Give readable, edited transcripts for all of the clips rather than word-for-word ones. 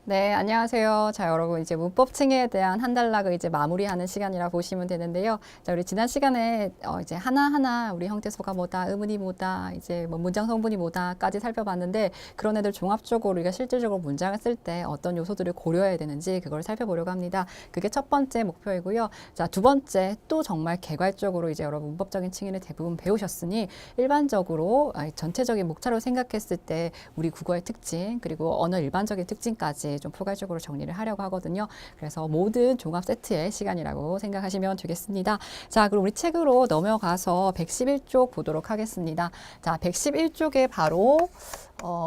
네, 안녕하세요. 자, 여러분, 이제 문법층에 대한 한 단락을 이제 마무리하는 시간이라 보시면 되는데요. 자, 우리 지난 시간에 이제 하나하나 우리 형태소가 뭐다, 의문이 뭐다, 이제 뭐 문장 성분이 뭐다까지 살펴봤는데 그런 애들 종합적으로 우리가 실질적으로 문장을 쓸 때 어떤 요소들을 고려해야 되는지 그걸 살펴보려고 합니다. 그게 첫 번째 목표이고요. 자, 두 번째 또 정말 개괄적으로 이제 여러분 문법적인 층위를 대부분 배우셨으니 일반적으로 전체적인 목차로 생각했을 때 우리 국어의 특징 그리고 언어 일반적인 특징까지 좀 포괄적으로 정리를 하려고 하거든요. 그래서 모든 종합 세트의 시간이라고 생각하시면 되겠습니다. 자, 그럼 우리 책으로 넘어가서 111쪽 보도록 하겠습니다. 자, 111쪽에 바로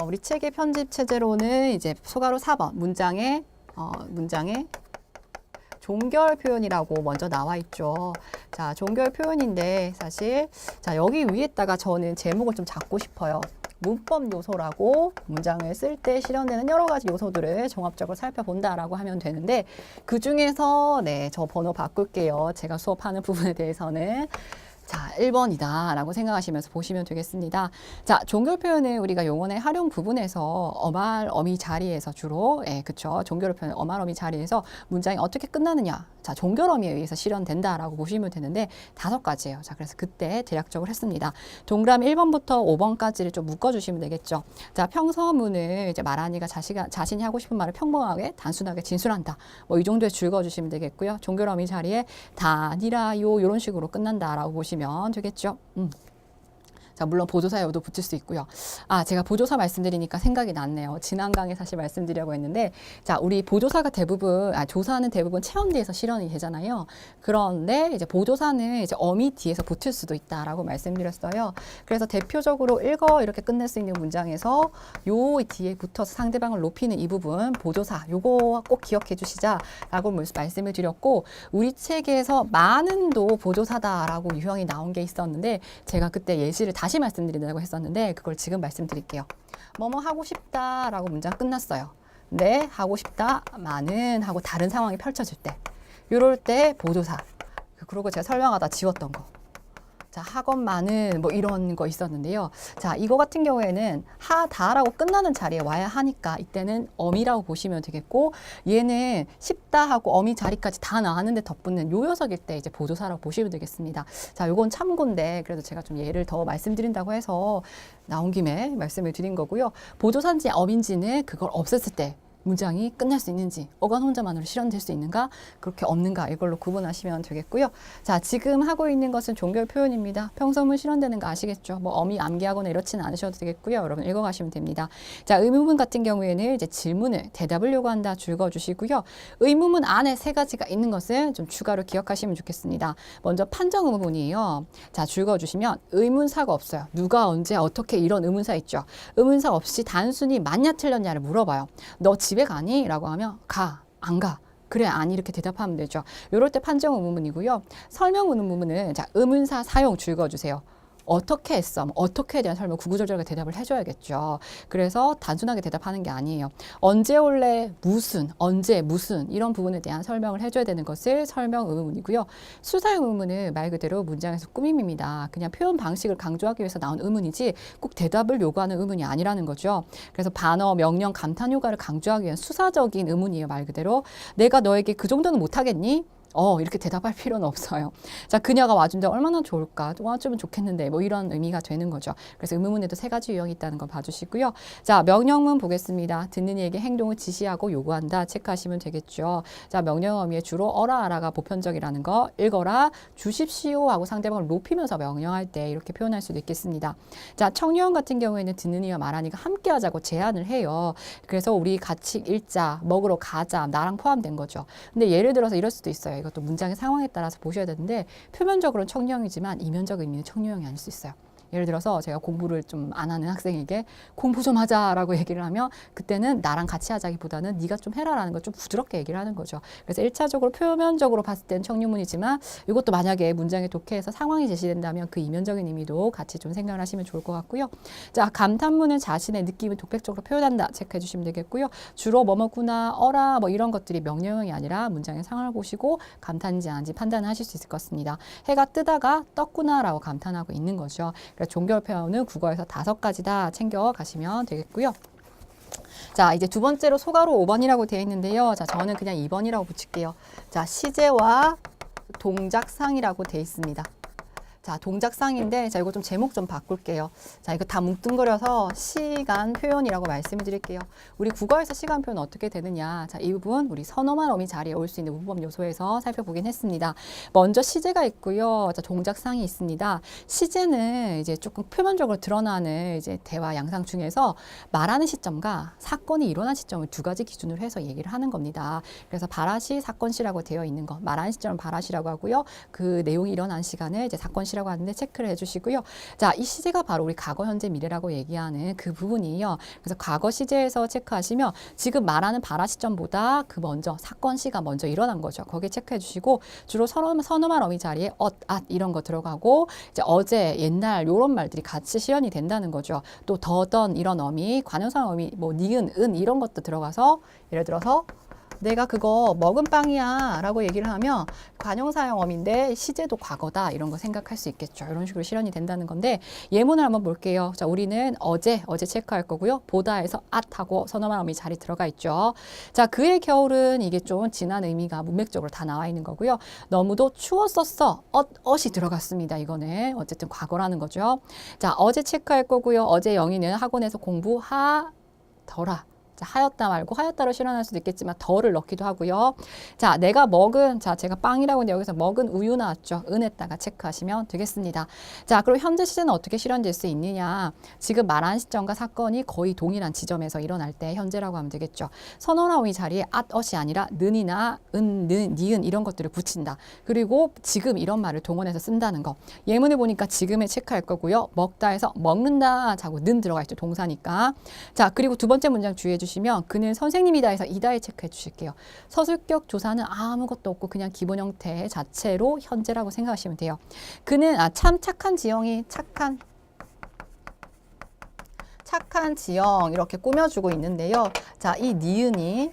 우리 책의 편집 체제로는 이제 소가로 4번 문장에 종결 표현이라고 먼저 나와 있죠. 자, 종결 표현인데 사실 자, 여기 위에다가 저는 제목을 좀 잡고 싶어요. 문법 요소라고 문장을 쓸 때 실현되는 여러 가지 요소들을 종합적으로 살펴본다라고 하면 되는데 그 중에서 네, 저 번호 바꿀게요. 제가 수업하는 부분에 대해서는 자, 1번이다 라고 생각하시면서 보시면 되겠습니다. 자, 종결 표현은 우리가 용언의 활용 부분에서 어말, 어미 자리에서 주로 그쵸. 종결 표현 어말, 어미 자리에서 문장이 어떻게 끝나느냐. 자, 종결 어미에 의해서 실현된다라고 보시면 되는데 5가지예요. 자, 그래서 그때 대략적으로 했습니다. 동그라미 1번부터 5번까지를 좀 묶어주시면 되겠죠. 자, 평서문을 이제 말하니가 자신이 하고 싶은 말을 평범하게, 단순하게 진술한다. 뭐 이 정도에 줄거주시면 되겠고요. 종결 어미 자리에 다, 니라요 이런 식으로 끝난다라고 보시면 되겠죠. 자, 물론 보조사여도 붙일 수 있고요. 아, 제가 보조사 말씀드리니까 생각이 났네요. 지난 강에 사실 말씀드리려고 했는데, 자, 우리 보조사가 대부분, 조사는 대부분 체험대에서 실현이 되잖아요. 그런데 이제 보조사는 이제 어미 뒤에서 붙을 수도 있다라고 말씀드렸어요. 그래서 대표적으로 읽어 이렇게 끝낼 수 있는 문장에서 요 뒤에 붙어서 상대방을 높이는 이 부분, 보조사, 요거 꼭 기억해 주시자라고 말씀을 드렸고, 우리 책에서 많은도 보조사다라고 유형이 나온 게 있었는데, 제가 그때 예시를 다시 말씀드린다고 했었는데 그걸 지금 말씀드릴게요. 뭐뭐 하고 싶다라고 문장 끝났어요. 네, 하고 싶다, 많은 하고 다른 상황이 펼쳐질 때 이럴 때 보조사. 그리고 제가 설명하다 지웠던 거. 자, 학원만은 뭐 이런 거 있었는데요. 자, 이거 같은 경우에는 하다라고 끝나는 자리에 와야 하니까 이때는 어미라고 보시면 되겠고 얘는 쉽다 하고 어미 자리까지 다 나왔는데 덧붙는 요 녀석일 때 이제 보조사라고 보시면 되겠습니다. 자, 요건 참고인데 그래도 제가 좀 예를 더 말씀드린다고 해서 나온 김에 말씀을 드린 거고요. 보조사인지 어민지는 그걸 없앴을 때 문장이 끝날 수 있는지 어간 혼자만으로 실현될 수 있는가 그렇게 없는가 이걸로 구분하시면 되겠고요. 자, 지금 하고 있는 것은 종결 표현입니다. 평서문 실현되는 거 아시겠죠? 뭐 어미 암기하거나 이렇지는 않으셔도 되겠고요. 여러분 읽어가시면 됩니다. 자, 의문문 같은 경우에는 이제 질문을 대답을 요구한다 줄거주시고요. 의문문 안에 3가지가 있는 것은 좀 추가로 기억하시면 좋겠습니다. 먼저 판정 의문이에요. 자, 줄거주시면 의문사가 없어요. 누가 언제 어떻게 이런 의문사 있죠. 의문사 없이 단순히 맞냐 틀렸냐를 물어봐요. 너 집에 가니? 라고 하면 가, 안 가. 그래, 아니 이렇게 대답하면 되죠. 이럴 때 판정 의문이고요. 설명 의문은 자, 의문사 사용 줄거주세요. 어떻게 했어? 어떻게에 대한 설명 구구절절하게 대답을 해줘야겠죠. 그래서 단순하게 대답하는 게 아니에요. 언제 올래? 무슨? 언제? 무슨? 이런 부분에 대한 설명을 해줘야 되는 것을 설명 의문이고요. 수사용 의문은 말 그대로 문장에서 꾸밈입니다. 그냥 표현 방식을 강조하기 위해서 나온 의문이지 꼭 대답을 요구하는 의문이 아니라는 거죠. 그래서 반어, 명령, 감탄 효과를 강조하기 위한 수사적인 의문이에요. 말 그대로. 내가 너에게 그 정도는 못하겠니? 이렇게 대답할 필요는 없어요. 자, 그녀가 와준다 얼마나 좋을까? 와주면 좋겠는데 뭐 이런 의미가 되는 거죠. 그래서 의문문에도 3가지 유형이 있다는 거 봐주시고요. 자, 명령문 보겠습니다. 듣는 이에게 행동을 지시하고 요구한다. 체크하시면 되겠죠. 자, 명령 어미의 주로 어라 아라가 보편적이라는 거 읽어라 주십시오 하고 상대방을 높이면서 명령할 때 이렇게 표현할 수도 있겠습니다. 자, 청유형 같은 경우에는 듣는 이와 말하니가 함께 하자고 제안을 해요. 그래서 우리 같이 읽자, 먹으러 가자, 나랑 포함된 거죠. 근데 예를 들어서 이럴 수도 있어요. 이것도 문장의 상황에 따라서 보셔야 되는데 표면적으로는 청유형이지만 이면적 의미는 청유형이 아닐 수 있어요. 예를 들어서 제가 공부를 좀 안 하는 학생에게 공부 좀 하자라고 얘기를 하면 그때는 나랑 같이 하자기보다는 네가 좀 해라라는 걸 좀 부드럽게 얘기를 하는 거죠. 그래서 1차적으로 표면적으로 봤을 땐 청유문이지만 이것도 만약에 문장에 독해해서 상황이 제시된다면 그 이면적인 의미도 같이 좀 생각을 하시면 좋을 것 같고요. 자, 감탄문은 자신의 느낌을 독백적으로 표현한다. 체크해 주시면 되겠고요. 주로 뭐뭐구나, 어라 뭐 이런 것들이 명령형이 아니라 문장의 상황을 보시고 감탄인지 아닌지 판단을 하실 수 있을 것 같습니다. 해가 뜨다가 떴구나라고 감탄하고 있는 거죠. 종결 표현은 국어에서 5가지다 챙겨 가시면 되겠고요. 자, 이제 두 번째로 소가로 5번이라고 되어 있는데요. 자, 저는 그냥 2번이라고 붙일게요. 자, 시제와 동작상이라고 되어 있습니다. 자, 동작상인데, 자, 이거 좀 제목 좀 바꿀게요. 자, 이거 다 뭉뚱그려서 시간 표현이라고 말씀을 드릴게요. 우리 국어에서 시간 표현 어떻게 되느냐. 자, 이 부분 우리 선어만 어미 자리에 올 수 있는 문법 요소에서 살펴보긴 했습니다. 먼저 시제가 있고요. 자, 동작상이 있습니다. 시제는 이제 조금 표면적으로 드러나는 이제 대화 양상 중에서 말하는 시점과 사건이 일어난 시점을 두 가지 기준으로 해서 얘기를 하는 겁니다. 그래서 발화시, 사건시라고 되어 있는 거. 말하는 시점은 발화시라고 하고요. 그 내용이 일어난 시간을 이제 사건시 라고 하는데 체크를 해주시고요. 자, 이 시제가 바로 우리 과거, 현재, 미래라고 얘기하는 그 부분이에요. 그래서 과거 시제에서 체크하시면 지금 말하는 발화 시점보다 그 먼저 사건 시가 먼저 일어난 거죠. 거기에 체크해 주시고 주로 선어말 어미 자리에 이런 거 들어가고 이제 어제, 옛날 이런 말들이 같이 시연이 된다는 거죠. 또 더던 이런 어미, 관형사 어미, 뭐 니은, 은 이런 것도 들어가서 예를 들어서 내가 그거 먹은 빵이야 라고 얘기를 하면 관형사형 어미인데 시제도 과거다 이런 거 생각할 수 있겠죠. 이런 식으로 실현이 된다는 건데 예문을 한번 볼게요. 자, 우리는 어제 체크할 거고요. 보다에서 하고 선어말 어미 자리 들어가 있죠. 자, 그의 겨울은 이게 좀 진한 의미가 문맥적으로 다 나와 있는 거고요. 너무도 추웠었어. 엇이 들어갔습니다. 이거는 어쨌든 과거라는 거죠. 자, 어제 체크할 거고요. 어제 영희는 학원에서 공부하더라. 자, 하였다 말고 하였다로 실현할 수도 있겠지만 더를 넣기도 하고요. 자, 내가 먹은, 자, 제가 빵이라고 했는데 여기서 먹은 우유 나왔죠. 은에다가 체크하시면 되겠습니다. 자, 그리고 현재 시제는 어떻게 실현될 수 있느냐. 지금 말한 시점과 사건이 거의 동일한 지점에서 일어날 때 현재라고 하면 되겠죠. 선어나 이 자리에 엇이 아니라 는이나 은, 니은 이런 것들을 붙인다. 그리고 지금 이런 말을 동원해서 쓴다는 거. 예문을 보니까 지금에 체크할 거고요. 먹다에서 먹는다. 자고 는 들어가 있죠. 동사니까. 자, 그리고 두 번째 문장 주의해 주시면 그는 선생님이다 해서 이다에 체크해 주실게요. 서술격 조사는 아무것도 없고 그냥 기본 형태 자체로 현재라고 생각하시면 돼요. 그는 참 착한 지영이 착한 지영 이렇게 꾸며주고 있는데요. 자, 이 니은이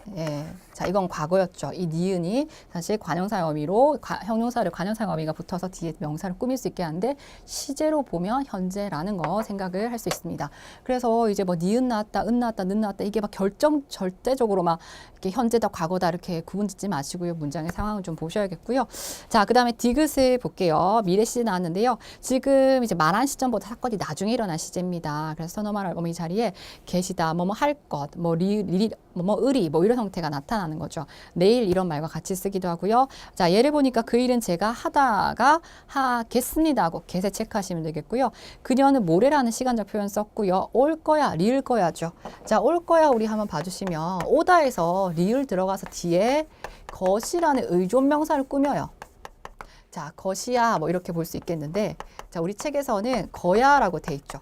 자, 이건 과거였죠. 이 니은이 사실 관형사의 어미로 형용사를 관형사의 어미가 붙어서 뒤에 명사를 꾸밀 수 있게 하는데 시제로 보면 현재라는 거 생각을 할 수 있습니다. 그래서 이제 뭐 니은 나왔다, 은 나왔다, 는 나왔다 이게 막 절대적으로 막 이렇게 현재다, 과거다 이렇게 구분짓지 마시고요. 문장의 상황을 좀 보셔야겠고요. 자, 그다음에 디귿을 볼게요. 미래 시제 나왔는데요. 지금 이제 말한 시점보다 사건이 나중에 일어난 시제입니다. 그래서 선어말 어미 자리에 계시다, 뭐뭐 할 것, 뭐 의리, 뭐 이런 형태가 나타나는 거죠. 내일 이런 말과 같이 쓰기도 하고요. 자, 예를 보니까 그 일은 제가 하다가 하겠습니다 하고 get에 체크하시면 되겠고요. 그녀는 모레라는 시간적 표현 썼고요. 올 거야, 리을 거야죠. 자, 올 거야 우리 한번 봐주시면 오다에서 리을 들어가서 뒤에 것이라는 의존명사를 꾸며요. 자, 것이야 뭐 이렇게 볼 수 있겠는데 자, 우리 책에서는 거야라고 돼 있죠.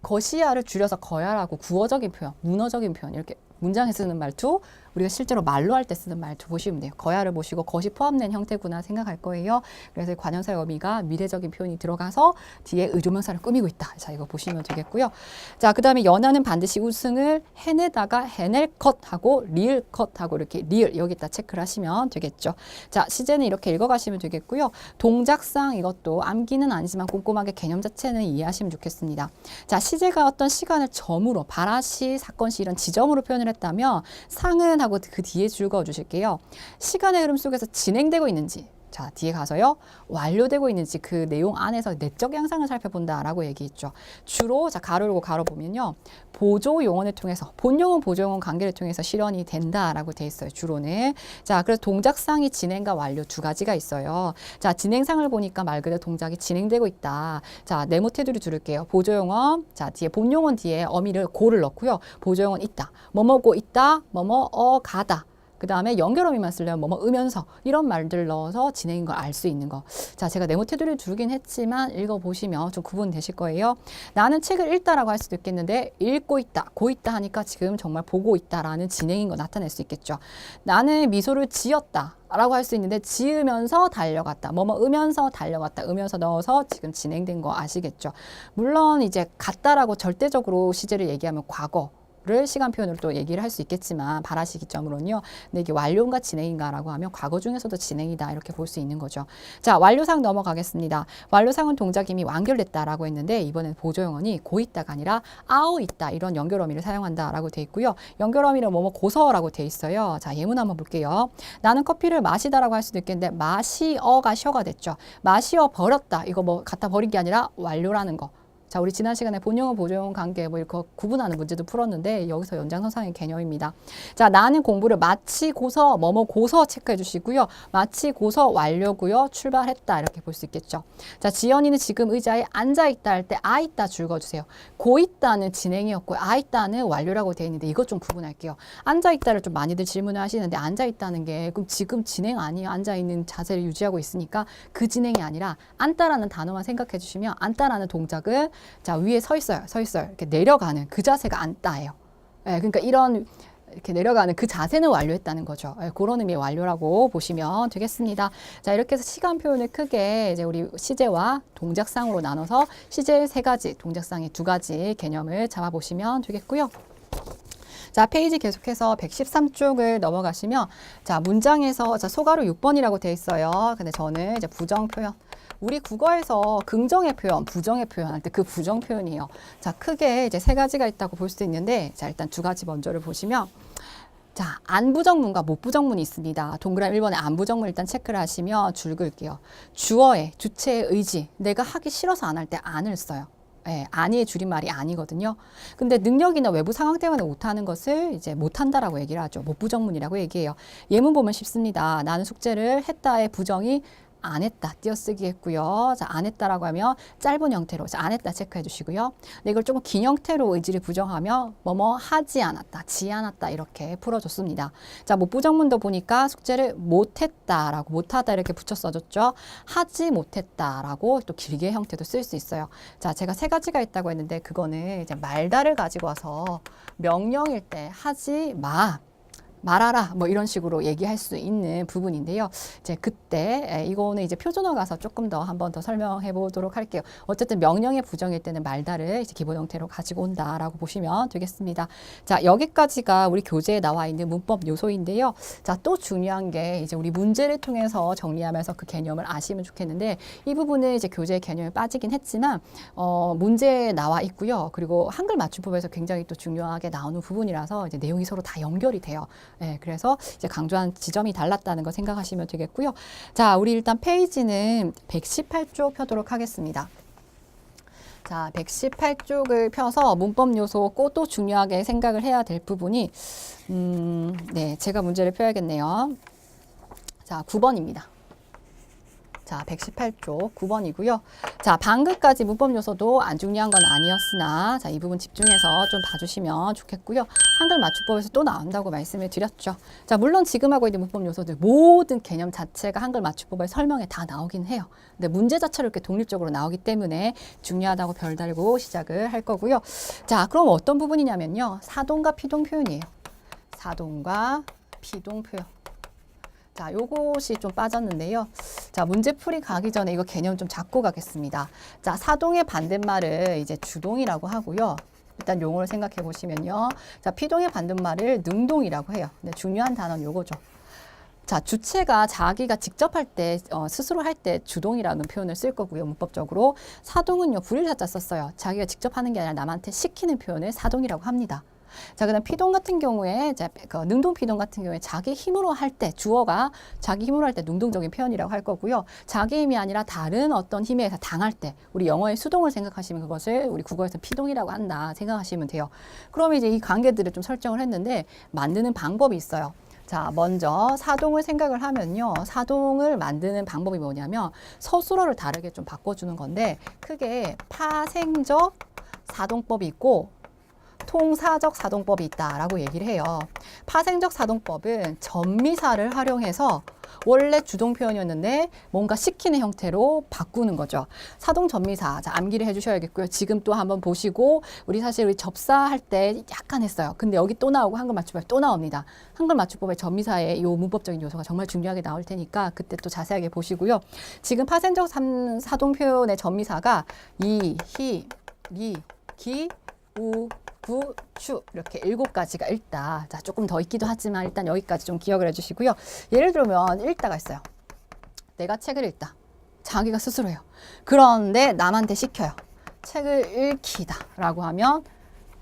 것이야를 줄여서 거야라고 구어적인 표현, 문어적인 표현 이렇게 문장에 쓰는 말투, 우리가 실제로 말로 할 때 쓰는 말투 보시면 돼요. 거야를 보시고 것이 포함된 형태구나 생각할 거예요. 그래서 관형사의 어미가 미래적인 표현이 들어가서 뒤에 의조명사를 꾸미고 있다. 자, 이거 보시면 되겠고요. 자, 그 다음에 연하는 반드시 우승을 해내다가 해낼 컷하고 리을 컷하고 이렇게 리을 여기다 체크를 하시면 되겠죠. 자, 시제는 이렇게 읽어가시면 되겠고요. 동작상 이것도 암기는 아니지만 꼼꼼하게 개념 자체는 이해하시면 좋겠습니다. 자, 시제가 어떤 시간을 점으로 발화시, 사건시 이런 지점으로 표현을 했다면 상은 하고 그 뒤에 줄 그어 주실게요. 시간의 흐름 속에서 진행되고 있는지, 자, 뒤에 가서요. 완료되고 있는지 그 내용 안에서 내적 양상을 살펴본다라고 얘기했죠. 주로 자, 가로 열고 가로 보면요. 보조 용언을 통해서 본용언 보조용언 관계를 통해서 실현이 된다라고 돼 있어요. 주로는. 자, 그래서 동작상이 진행과 완료 두 가지가 있어요. 자, 진행상을 보니까 말 그대로 동작이 진행되고 있다. 자, 네모 테두리 두를게요. 보조용언, 자, 뒤에 본용언 뒤에 어미를 고를 넣고요. 보조용언 있다. 뭐뭐고 있다. 뭐뭐 가다. 그 다음에 연결어미만 쓰려면 뭐뭐 으면서 이런 말들 넣어서 진행인 걸 알 수 있는 거. 자, 제가 네모 테두리를 두르긴 했지만 읽어보시면 좀 구분되실 거예요. 나는 책을 읽다라고 할 수도 있겠는데 읽고 있다, 고 있다 하니까 지금 정말 보고 있다라는 진행인 거 나타낼 수 있겠죠. 나는 미소를 지었다. 라고 할 수 있는데 지으면서 달려갔다. 뭐뭐 으면서 달려갔다. 으면서 넣어서 지금 진행된 거 아시겠죠. 물론 이제 갔다라고 절대적으로 시제를 얘기하면 과거 과거를 시간 표현으로 또 얘기를 할 수 있겠지만 발화 시기점으로는요. 근데 이게 완료인가 진행인가라고 하면 과거 중에서도 진행이다 이렇게 볼 수 있는 거죠. 자, 완료상 넘어가겠습니다. 완료상은 동작이 이미 완결됐다라고 했는데 이번엔 보조용언이 고 있다가 아니라 아오 있다 이런 연결 어미를 사용한다라고 돼 있고요. 연결 어미는 뭐뭐 고서라고 돼 있어요. 자, 예문 한번 볼게요. 나는 커피를 마시다라고 할 수도 있겠는데 마시어가 셔가 됐죠. 마시어 버렸다. 이거 뭐 갖다 버린 게 아니라 완료라는 거. 자, 우리 지난 시간에 본용어, 보조용어 관계 뭐 이거 구분하는 문제도 풀었는데 여기서 연장선상의 개념입니다. 자, 나는 공부를 마치고서 뭐뭐 고서 체크해 주시고요. 마치고서 완료고요. 출발했다 이렇게 볼 수 있겠죠. 자, 지연이는 지금 의자에 앉아 있다 할 때 아 있다 줄거 주세요. 고 있다는 진행이었고 아 있다는 완료라고 되어 있는데 이것 좀 구분할게요. 앉아 있다를 좀 많이들 질문을 하시는데 앉아 있다는 게 그럼 지금 진행 아니에요. 앉아 있는 자세를 유지하고 있으니까 그 진행이 아니라 앉다라는 단어만 생각해 주시면 앉다라는 동작은 자, 위에 서 있어요. 서 있어요. 이렇게 내려가는 그 자세가 앉다예요. 예, 그러니까 이런 이렇게 내려가는 그 자세는 완료했다는 거죠. 예, 그런 의미의 완료라고 보시면 되겠습니다. 자, 이렇게 해서 시간 표현을 크게 이제 우리 시제와 동작상으로 나눠서 시제 3가지, 동작상의 2가지 개념을 잡아보시면 되겠고요. 자, 페이지 계속해서 113쪽을 넘어가시면 자, 문장에서 자, 소가로 6번이라고 돼 있어요. 근데 저는 이제 부정 표현 우리 국어에서 긍정의 표현, 부정의 표현할 때 그 부정 표현이에요. 자, 크게 이제 3가지가 있다고 볼 수 있는데, 자, 일단 2가지 먼저를 보시면, 자, 안부정문과 못부정문이 있습니다. 동그라미 1번에 안부정문 일단 체크를 하시면 줄 그을게요. 주어의, 주체의 의지, 내가 하기 싫어서 안 할 때 안을 써요. 예, 아니의 줄임말이 아니거든요. 근데 능력이나 외부 상황 때문에 못하는 것을 이제 못한다라고 얘기를 하죠. 못부정문이라고 얘기해요. 예문 보면 쉽습니다. 나는 숙제를 했다의 부정이 안 했다 띄어쓰기 했고요. 자, 안 했다라고 하면 짧은 형태로 자, 안 했다 체크해 주시고요. 근데 이걸 조금 긴 형태로 의지를 부정하면 뭐뭐 하지 않았다, 지 않았다 이렇게 풀어줬습니다. 자, 못 부정문도 보니까 숙제를 못했다라고 못하다 이렇게 붙여 써줬죠. 하지 못했다라고 또 길게 형태도 쓸 수 있어요. 자, 제가 3가지가 있다고 했는데 그거는 이제 말다를 가지고 와서 명령일 때 하지 마. 말하라 뭐 이런 식으로 얘기할 수 있는 부분인데요. 이제 그때 이거는 이제 표준어 가서 조금 더 한 번 더 설명해 보도록 할게요. 어쨌든 명령의 부정일 때는 말다를 이제 기본 형태로 가지고 온다라고 보시면 되겠습니다. 자, 여기까지가 우리 교재에 나와 있는 문법 요소인데요. 자, 또 중요한 게 이제 우리 문제를 통해서 정리하면서 그 개념을 아시면 좋겠는데 이 부분은 이제 교재 개념에 빠지긴 했지만 문제에 나와 있고요. 그리고 한글 맞춤법에서 굉장히 또 중요하게 나오는 부분이라서 이제 내용이 서로 다 연결이 돼요. 네, 그래서 이제 강조한 지점이 달랐다는 거 생각하시면 되겠고요. 자, 우리 일단 페이지는 118쪽 펴도록 하겠습니다. 자, 118쪽을 펴서 문법 요소 또 중요하게 생각을 해야 될 부분이 네, 제가 문제를 펴야겠네요. 자, 9번입니다. 자, 118쪽 9번이고요. 자, 방금까지 문법 요소도 안 중요한 건 아니었으나 자, 이 부분 집중해서 좀 봐주시면 좋겠고요. 한글 맞춤법에서 또 나온다고 말씀을 드렸죠. 자, 물론 지금 하고 있는 문법 요소들 모든 개념 자체가 한글 맞춤법의 설명에 다 나오긴 해요. 근데 문제 자체로 이렇게 독립적으로 나오기 때문에 중요하다고 별 달고 시작을 할 거고요. 자, 그럼 어떤 부분이냐면요. 사동과 피동 표현이에요. 사동과 피동 표현. 자, 요것이 좀 빠졌는데요. 자, 문제풀이 가기 전에 이거 개념 좀 잡고 가겠습니다. 자, 사동의 반대말을 이제 주동이라고 하고요. 일단 용어를 생각해 보시면요. 자, 피동의 반대말을 능동이라고 해요. 근데 중요한 단어는 요거죠. 자, 주체가 자기가 직접 할 때, 스스로 할 때 주동이라는 표현을 쓸 거고요. 문법적으로. 사동은요, 불일사자 썼어요. 자기가 직접 하는 게 아니라 남한테 시키는 표현을 사동이라고 합니다. 자, 그다음 피동 같은 경우에 능동 피동 같은 경우에 자기 힘으로 할 때 주어가 자기 힘으로 할 때 능동적인 표현이라고 할 거고요. 자기 힘이 아니라 다른 어떤 힘에 의해서 당할 때 우리 영어의 수동을 생각하시면 그것을 우리 국어에서 피동이라고 한다 생각하시면 돼요. 그러면 이제 이 관계들을 좀 설정을 했는데 만드는 방법이 있어요. 자, 먼저 사동을 생각을 하면요. 사동을 만드는 방법이 뭐냐면 서술어를 다르게 좀 바꿔주는 건데 크게 파생적 사동법이 있고 통사적 사동법이 있다라고 얘기를 해요. 파생적 사동법은 전미사를 활용해서 원래 주동 표현이었는데 뭔가 시키는 형태로 바꾸는 거죠. 사동 전미사. 자, 암기를 해주셔야겠고요. 지금 또 한번 보시고 우리 사실 우리 접사할 때 약간 했어요. 근데 여기 또 나오고 한글 맞춤법에 또 나옵니다. 한글 맞춤법의 전미사의 요 문법적인 요소가 정말 중요하게 나올 테니까 그때 또 자세하게 보시고요. 지금 파생적 사동 표현의 전미사가 이, 히, 리, 기, 우, 부추 이렇게 7가지가 읽다. 자, 조금 더 있기도 하지만 일단 여기까지 좀 기억을 해주시고요. 예를 들면 읽다가 있어요. 내가 책을 읽다. 자기가 스스로 해요. 그런데 남한테 시켜요. 책을 읽히다 라고 하면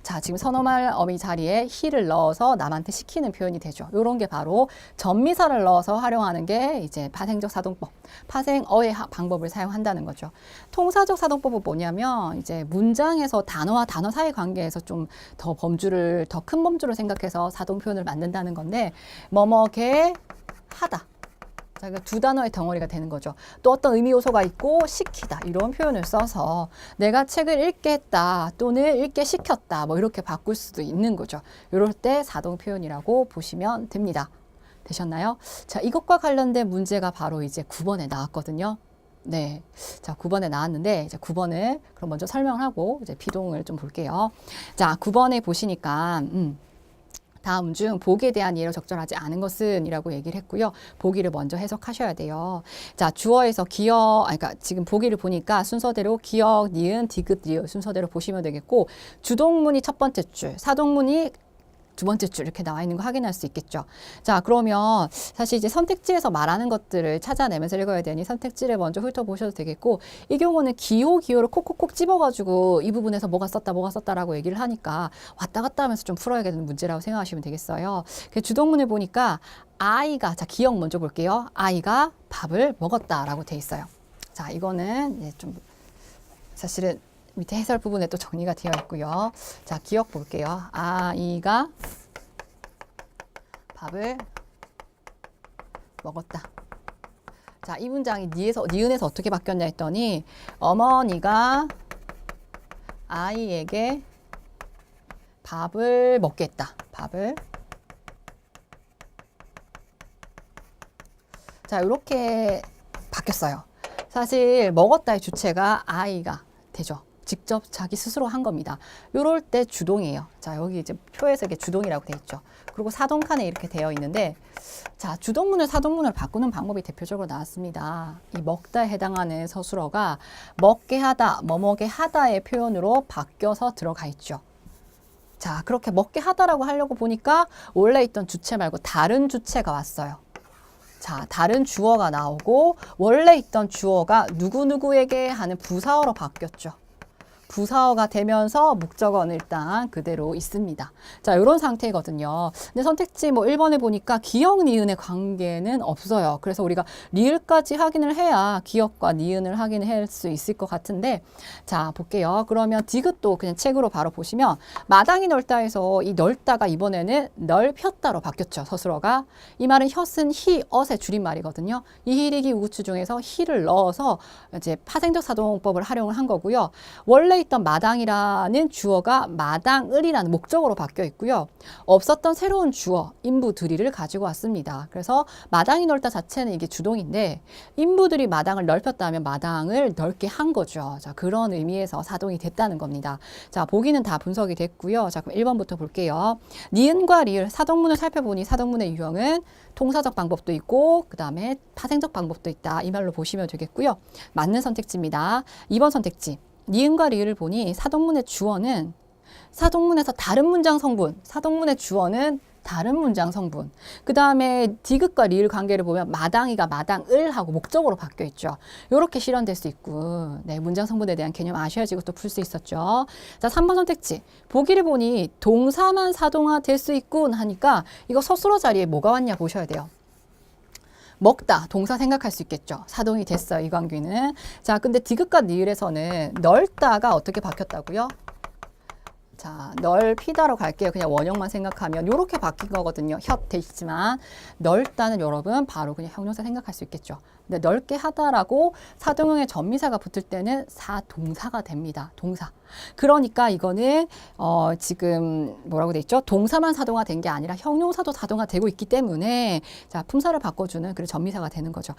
자, 지금 선어말 어미 자리에 히를 넣어서 남한테 시키는 표현이 되죠. 이런 게 바로 전미사를 넣어서 활용하는 게 이제 파생적 사동법, 파생어의 방법을 사용한다는 거죠. 통사적 사동법은 뭐냐면 이제 문장에서 단어와 단어 사이 관계에서 좀 더 범주를, 더 큰 범주를 생각해서 사동 표현을 만든다는 건데, 뭐뭐게 하다. 두 단어의 덩어리가 되는 거죠. 또 어떤 의미 요소가 있고 시키다 이런 표현을 써서 내가 책을 읽게 했다 또는 읽게 시켰다 뭐 이렇게 바꿀 수도 있는 거죠. 이럴 때 사동 표현이라고 보시면 됩니다. 되셨나요? 자, 이것과 관련된 문제가 바로 이제 9번에 나왔거든요. 네. 자, 9번에 나왔는데 이제 9번을 그럼 먼저 설명하고 이제 비동을 좀 볼게요. 자, 9번에 보시니까 다음 중 보기에 대한 이해로 적절하지 않은 것은 이라고 얘기를 했고요. 보기를 먼저 해석하셔야 돼요. 자, 주어에서 기억, 그러니까 지금 보기를 보니까 순서대로 기억, 니은, 디귿, 리을 순서대로 보시면 되겠고, 주동문이 첫 번째 줄, 사동문이 두 번째 줄 이렇게 나와 있는 거 확인할 수 있겠죠. 자, 그러면 사실 이제 선택지에서 말하는 것들을 찾아내면서 읽어야 되니 선택지를 먼저 훑어보셔도 되겠고, 이 경우는 기호를 콕콕콕 집어가지고 이 부분에서 뭐가 썼다라고 얘기를 하니까 왔다 갔다 하면서 좀 풀어야 되는 문제라고 생각하시면 되겠어요. 주동문을 보니까 아이가, 자, 기억 먼저 볼게요. 아이가 밥을 먹었다라고 돼 있어요. 자, 이거는 이제 좀 사실은 밑에 해설 부분에 또 정리가 되어 있고요. 자, 기억 볼게요. 아이가 밥을 먹었다. 자, 이 문장이 니은에서 어떻게 바뀌었냐 했더니 어머니가 아이에게 밥을 먹게 했다. 밥을. 자, 이렇게 바뀌었어요. 사실 먹었다의 주체가 아이가 되죠. 직접 자기 스스로 한 겁니다. 이럴 때 주동이에요. 자, 여기 이제 표에서 이게 주동이라고 돼 있죠. 그리고 사동칸에 이렇게 되어 있는데, 자, 주동문을 사동문을 바꾸는 방법이 대표적으로 나왔습니다. 이 먹다에 해당하는 서술어가 먹게 하다, 뭐뭐게 하다의 표현으로 바뀌어서 들어가 있죠. 자, 그렇게 먹게 하다라고 하려고 보니까 원래 있던 주체 말고 다른 주체가 왔어요. 자, 다른 주어가 나오고 원래 있던 주어가 누구누구에게 하는 부사어로 바뀌었죠. 부사어가 되면서 목적어는 일단 그대로 있습니다. 자, 이런 상태거든요. 근데 선택지 뭐 1번에 보니까 기억, 니은의 관계는 없어요. 그래서 우리가 리을까지 확인을 해야 기억과 니은을 확인할 수 있을 것 같은데, 자, 볼게요. 그러면 디귿도 그냥 책으로 바로 보시면 마당이 넓다에서 이 넓다가 이번에는 넓혔다로 바뀌었죠. 서술어가. 이 말은 혀은 히, 엇의 줄임말이거든요. 이히리기 우구추 중에서 히를 넣어서 이제 파생적 사동법을 활용을 한 거고요. 원래 있던 마당이라는 주어가 마당을이라는 목적어로 바뀌어 있고요. 없었던 새로운 주어, 인부들이를 가지고 왔습니다. 그래서 마당이 넓다 자체는 이게 주동인데 인부들이 마당을 넓혔다면 마당을 넓게 한 거죠. 자, 그런 의미에서 사동이 됐다는 겁니다. 자, 보기는 다 분석이 됐고요. 자, 그럼 1번부터 볼게요. 니은과 리을, 사동문을 살펴보니 사동문의 유형은 통사적 방법도 있고 그 다음에 파생적 방법도 있다. 이 말로 보시면 되겠고요. 맞는 선택지입니다. 2번 선택지. 니은과 리을을 보니 사동문의 주어는 사동문에서 다른 문장 성분, 사동문의 주어는 다른 문장 성분. 그 다음에 디귿과 리을 관계를 보면 마당이가 마당을 하고 목적으로 바뀌어 있죠. 이렇게 실현될 수 있고, 네, 문장 성분에 대한 개념 아셔야지 이것도 풀 수 있었죠. 자, 3번 선택지. 보기를 보니 동사만 사동화 될 수 있군 하니까 이거 서술어 자리에 뭐가 왔냐 보셔야 돼요. 먹다, 동사 생각할 수 있겠죠. 사동이 됐어요, 이광규는. 자, 근데 디귿과 니을에서는 넓다가 어떻게 바뀌었다고요? 자, 넓히다로 갈게요. 그냥 원형만 생각하면 이렇게 바뀐 거거든요. 혓 되시지만 넓다는 여러분 바로 그냥 형용사 생각할 수 있겠죠. 근데 넓게 하다라고 사동형의 전미사가 붙을 때는 사동사가 됩니다. 동사. 그러니까 이거는 지금 뭐라고 돼 있죠? 동사만 사동화 된 게 아니라 형용사도 사동화 되고 있기 때문에 자, 품사를 바꿔주는 그런 전미사가 되는 거죠.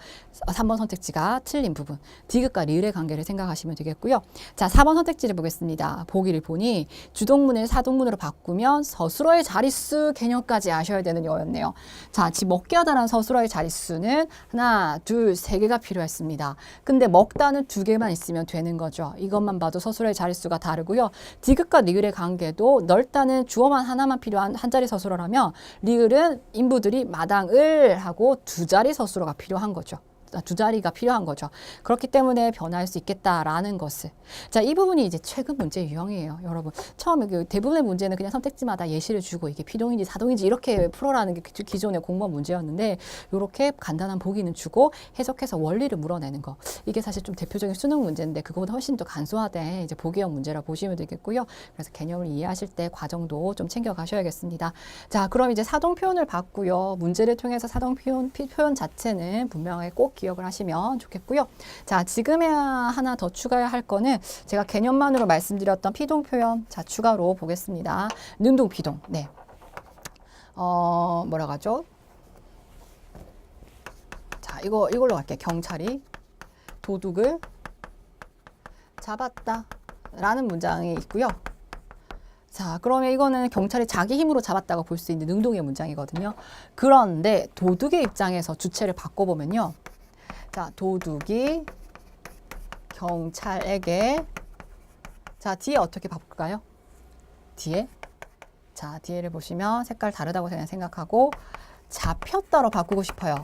3번 선택지가 틀린 부분. 디귿과 리을의 관계를 생각하시면 되겠고요. 자, 4번 선택지를 보겠습니다. 보기를 보니 주동문을 사동문으로 바꾸면 서술어의 자릿수 개념까지 아셔야 되는 거였네요. 자, 집 먹게 하다라는 서술어의 자릿수는 하나, 둘, 3개가 필요했습니다. 근데 먹다는 2개만 있으면 되는 거죠. 이것만 봐도 서술어의 자릿수가 다르고요. 디귿과 리을의 관계도 넓다는 주어만 하나만 필요한 한 자리 서술어라면 리을은 인부들이 마당을 하고 2자리 서술어가 필요한 거죠. 2자리가 필요한 거죠. 그렇기 때문에 변화할 수 있겠다라는 것을. 자, 이 부분이 이제 최근 문제 유형이에요. 여러분. 처음에 대부분의 문제는 그냥 선택지마다 예시를 주고 이게 비동인지 사동인지 이렇게 풀어라는 게 기존의 공무원 문제였는데 이렇게 간단한 보기는 주고 해석해서 원리를 물어내는 거. 이게 사실 좀 대표적인 수능 문제인데 그거보다 훨씬 더 간소화된 이제 보기형 문제라 보시면 되겠고요. 그래서 개념을 이해하실 때 과정도 좀 챙겨 가셔야겠습니다. 자, 그럼 이제 사동 표현을 봤고요. 문제를 통해서 사동 표현 자체는 분명하게 꼭 기억을 하시면 좋겠고요. 자, 지금에 하나 더 추가해야 할 거는 제가 개념만으로 말씀드렸던 피동 표현. 자, 추가로 보겠습니다. 능동 피동. 네. 뭐라고 하죠? 자, 이걸로 갈게요. 경찰이 도둑을 잡았다 라는 문장이 있고요. 자, 그러면 이거는 경찰이 자기 힘으로 잡았다고 볼 수 있는 능동의 문장이거든요. 그런데 도둑의 입장에서 주체를 바꿔보면요. 자, 도둑이 경찰에게, 자, 뒤에 어떻게 바꿀까요? 뒤에, 자, 뒤에를 보시면 색깔 다르다고 생각하고 잡혔다로 바꾸고 싶어요.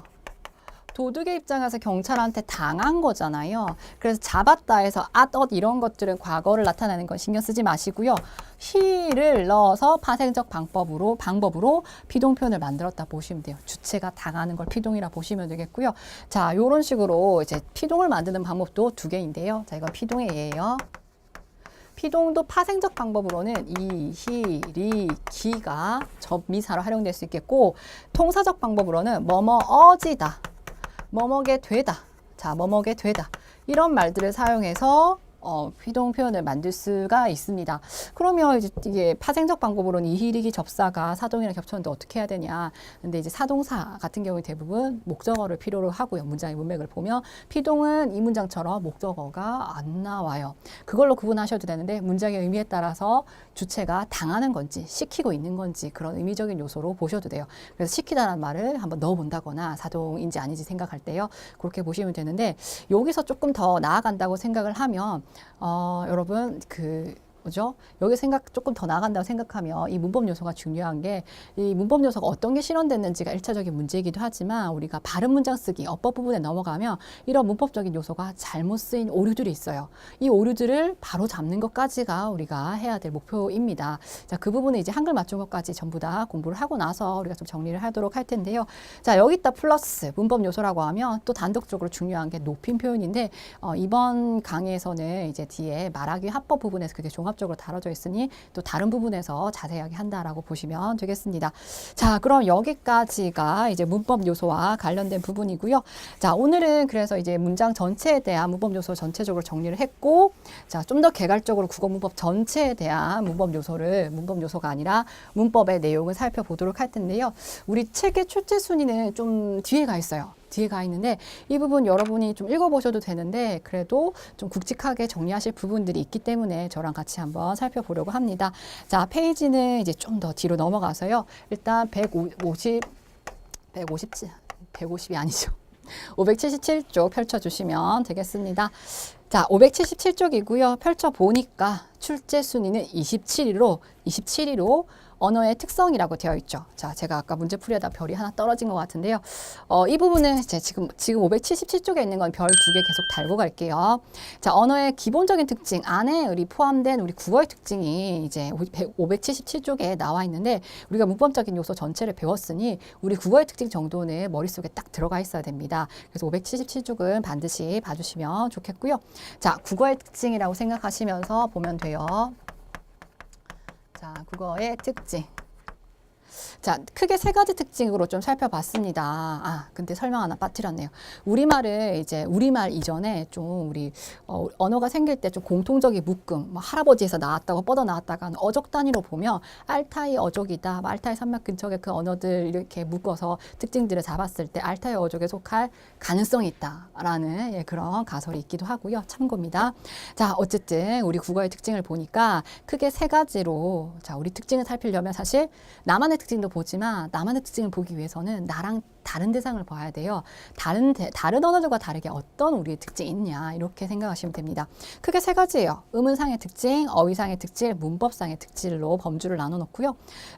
도둑의 입장에서 경찰한테 당한 거잖아요. 그래서 잡았다 해서 이런 것들은 과거를 나타내는 건 신경 쓰지 마시고요. 히를 넣어서 파생적 방법으로 피동 표현을 만들었다 보시면 돼요. 주체가 당하는 걸 피동이라 보시면 되겠고요. 자, 요런 식으로 이제 피동을 만드는 방법도 2개인데요. 자, 이건 피동의 예예요. 피동도 파생적 방법으로는 이, 히, 리, 기가 접미사로 활용될 수 있겠고 통사적 방법으로는 뭐뭐어지다. 뭐뭐게 되다. 자, 뭐뭐게 되다. 이런 말들을 사용해서 피동 표현을 만들 수가 있습니다. 그러면 이제 이게 파생적 방법으로는 이히리기 접사가 사동이랑 겹쳤는데 어떻게 해야 되냐. 근데 이제 사동사 같은 경우에 대부분 목적어를 필요로 하고요. 문장의 문맥을 보면 피동은 이 문장처럼 목적어가 안 나와요. 그걸로 구분하셔도 되는데 문장의 의미에 따라서 주체가 당하는 건지 시키고 있는 건지 그런 의미적인 요소로 보셔도 돼요. 그래서 시키다라는 말을 한번 넣어본다거나 사동인지 아닌지 생각할 때요. 그렇게 보시면 되는데 여기서 조금 더 나아간다고 생각을 하면 여러분 뭐죠? 여기 조금 더 나아간다고 생각하면 이 문법 요소가 중요한 게 이 문법 요소가 어떤 게 실현됐는지가 1차적인 문제이기도 하지만 우리가 바른 문장 쓰기, 어법 부분에 넘어가면 이런 문법적인 요소가 잘못 쓰인 오류들이 있어요. 이 오류들을 바로 잡는 것까지가 우리가 해야 될 목표입니다. 자, 그 부분은 이제 한글 맞춘 것까지 전부 다 공부를 하고 나서 우리가 좀 정리를 하도록 할 텐데요. 자, 여기다 플러스 문법 요소라고 하면 또 단독적으로 중요한 게 높임 표현인데 이번 강의에서는 이제 뒤에 말하기 합법 부분에서 그게 종합적으로 다뤄져 있으니 또 다른 부분에서 자세하게 한다라고 보시면 되겠습니다. 자, 그럼 여기까지가 이제 문법 요소와 관련된 부분이고요. 자, 오늘은 그래서 이제 문장 전체에 대한 문법 요소 전체적으로 정리를 했고, 자, 좀 더 개괄적으로 국어 문법 전체에 대한 문법 요소가 아니라 문법의 내용을 살펴보도록 할 텐데요. 우리 책의 출제 순위는 좀 뒤에 가 있어요. 뒤에 가 있는데 이 부분 여러분이 좀 읽어보셔도 되는데 그래도 좀 굵직하게 정리하실 부분들이 있기 때문에 저랑 같이 한번 살펴보려고 합니다. 자, 페이지는 이제 좀 더 뒤로 넘어가서요. 일단 150이 아니죠. 577쪽 펼쳐주시면 되겠습니다. 자, 577쪽이고요. 펼쳐보니까 출제 순위는 27위로 언어의 특성이라고 되어 있죠. 자, 제가 아까 문제 풀이하다 별이 하나 떨어진 것 같은데요. 이 부분은 이제 지금 577쪽에 있는 건 별 2개 계속 달고 갈게요. 자, 언어의 기본적인 특징 안에 우리 포함된 우리 국어의 특징이 이제 577쪽에 나와 있는데 우리가 문법적인 요소 전체를 배웠으니 우리 국어의 특징 정도는 머릿속에 딱 들어가 있어야 됩니다. 그래서 577쪽은 반드시 봐주시면 좋겠고요. 자, 국어의 특징이라고 생각하시면서 보면 돼요. 자, 국어의 특징. 자, 크게 3가지 특징으로 좀 살펴봤습니다. 근데 설명 하나 빠뜨렸네요. 우리말을 이제 우리말 이전에 좀 우리 언어가 생길 때 좀 공통적인 묶음, 뭐 할아버지에서 나왔다고 뻗어 나왔다가 어족 단위로 보면 알타이 어족이다, 알타이 산맥 근처의 그 언어들 이렇게 묶어서 특징들을 잡았을 때 알타이 어족에 속할 가능성이 있다라는 그런 가설이 있기도 하고요. 참고입니다. 자, 어쨌든 우리 국어의 특징을 보니까 크게 3가지로 자, 우리 특징을 살피려면 사실 나만의 특징도 보지만 나만의 특징을 보기 위해서는 나랑 다른 대상을 봐야 돼요. 다른 언어들과 다르게 어떤 우리의 특징이 있냐 이렇게 생각하시면 됩니다. 크게 세 가지예요. 음운상의 특징, 어휘상의 특질, 문법상의 특질로 범주를 나눠 놓고요.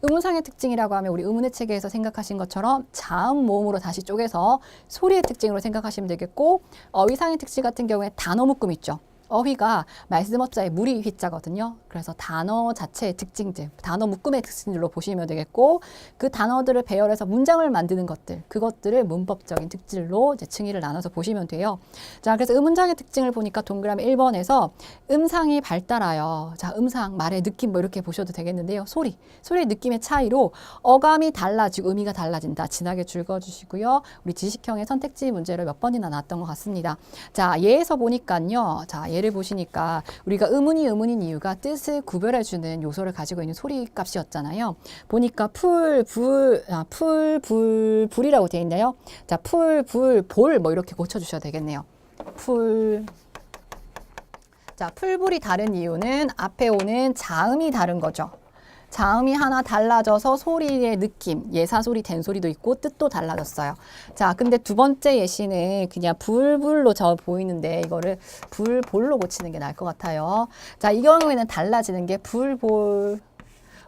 음운상의 특징이라고 하면 우리 음운의 체계에서 생각하신 것처럼 자음, 모음으로 다시 쪼개서 소리의 특징으로 생각하시면 되겠고, 어휘상의 특질 같은 경우에 단어 묶음 있죠. 어휘가 말씀업자의 무리 휘자거든요. 그래서 단어 자체의 특징들, 단어 묶음의 특징들로 보시면 되겠고, 그 단어들을 배열해서 문장을 만드는 것들, 그것들을 문법적인 특질로 이제 층위를 나눠서 보시면 돼요. 자, 그래서 음운상의 특징을 보니까 동그라미 1번에서 음상이 발달하여, 자, 음상, 말의 느낌 뭐 이렇게 보셔도 되겠는데요. 소리의 느낌의 차이로 어감이 달라지고 의미가 달라진다. 진하게 줄거주시고요. 우리 지식형의 선택지 문제를 몇 번이나 나왔던 것 같습니다. 자, 예에서 보니까요. 자, 예를 보시니까 우리가 음운인 이유가 뜻을 구별해주는 요소를 가지고 있는 소리 값이었잖아요. 보니까 불이라고 되어 있나요? 자, 볼 뭐 이렇게 고쳐주셔야 되겠네요. 자, 불이 다른 이유는 앞에 오는 자음이 다른 거죠. 자음이 하나 달라져서 소리의 느낌, 예사소리, 된소리도 있고 뜻도 달라졌어요. 자, 근데 두 번째 예시는 그냥 불로 저 보이는데 이거를 불볼로 고치는 게 나을 것 같아요. 자, 이 경우에는 달라지는 게 불볼.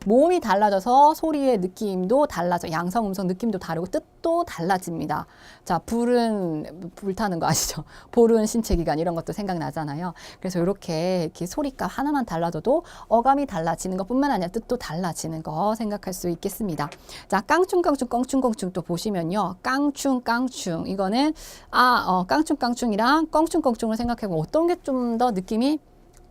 모음이 달라져서 소리의 느낌도 달라져. 양성, 음성 느낌도 다르고 뜻도 달라집니다. 자, 불타는 거 아시죠? 볼은 신체기관 이런 것도 생각나잖아요. 그래서 이렇게 소리값 하나만 달라져도 어감이 달라지는 것뿐만 아니라 뜻도 달라지는 거 생각할 수 있겠습니다. 자, 깡충깡충, 껑충껑충 또 보시면요. 깡충깡충 이거는 깡충깡충이랑 껑충껑충을 생각해보면 어떤 게 좀 더 느낌이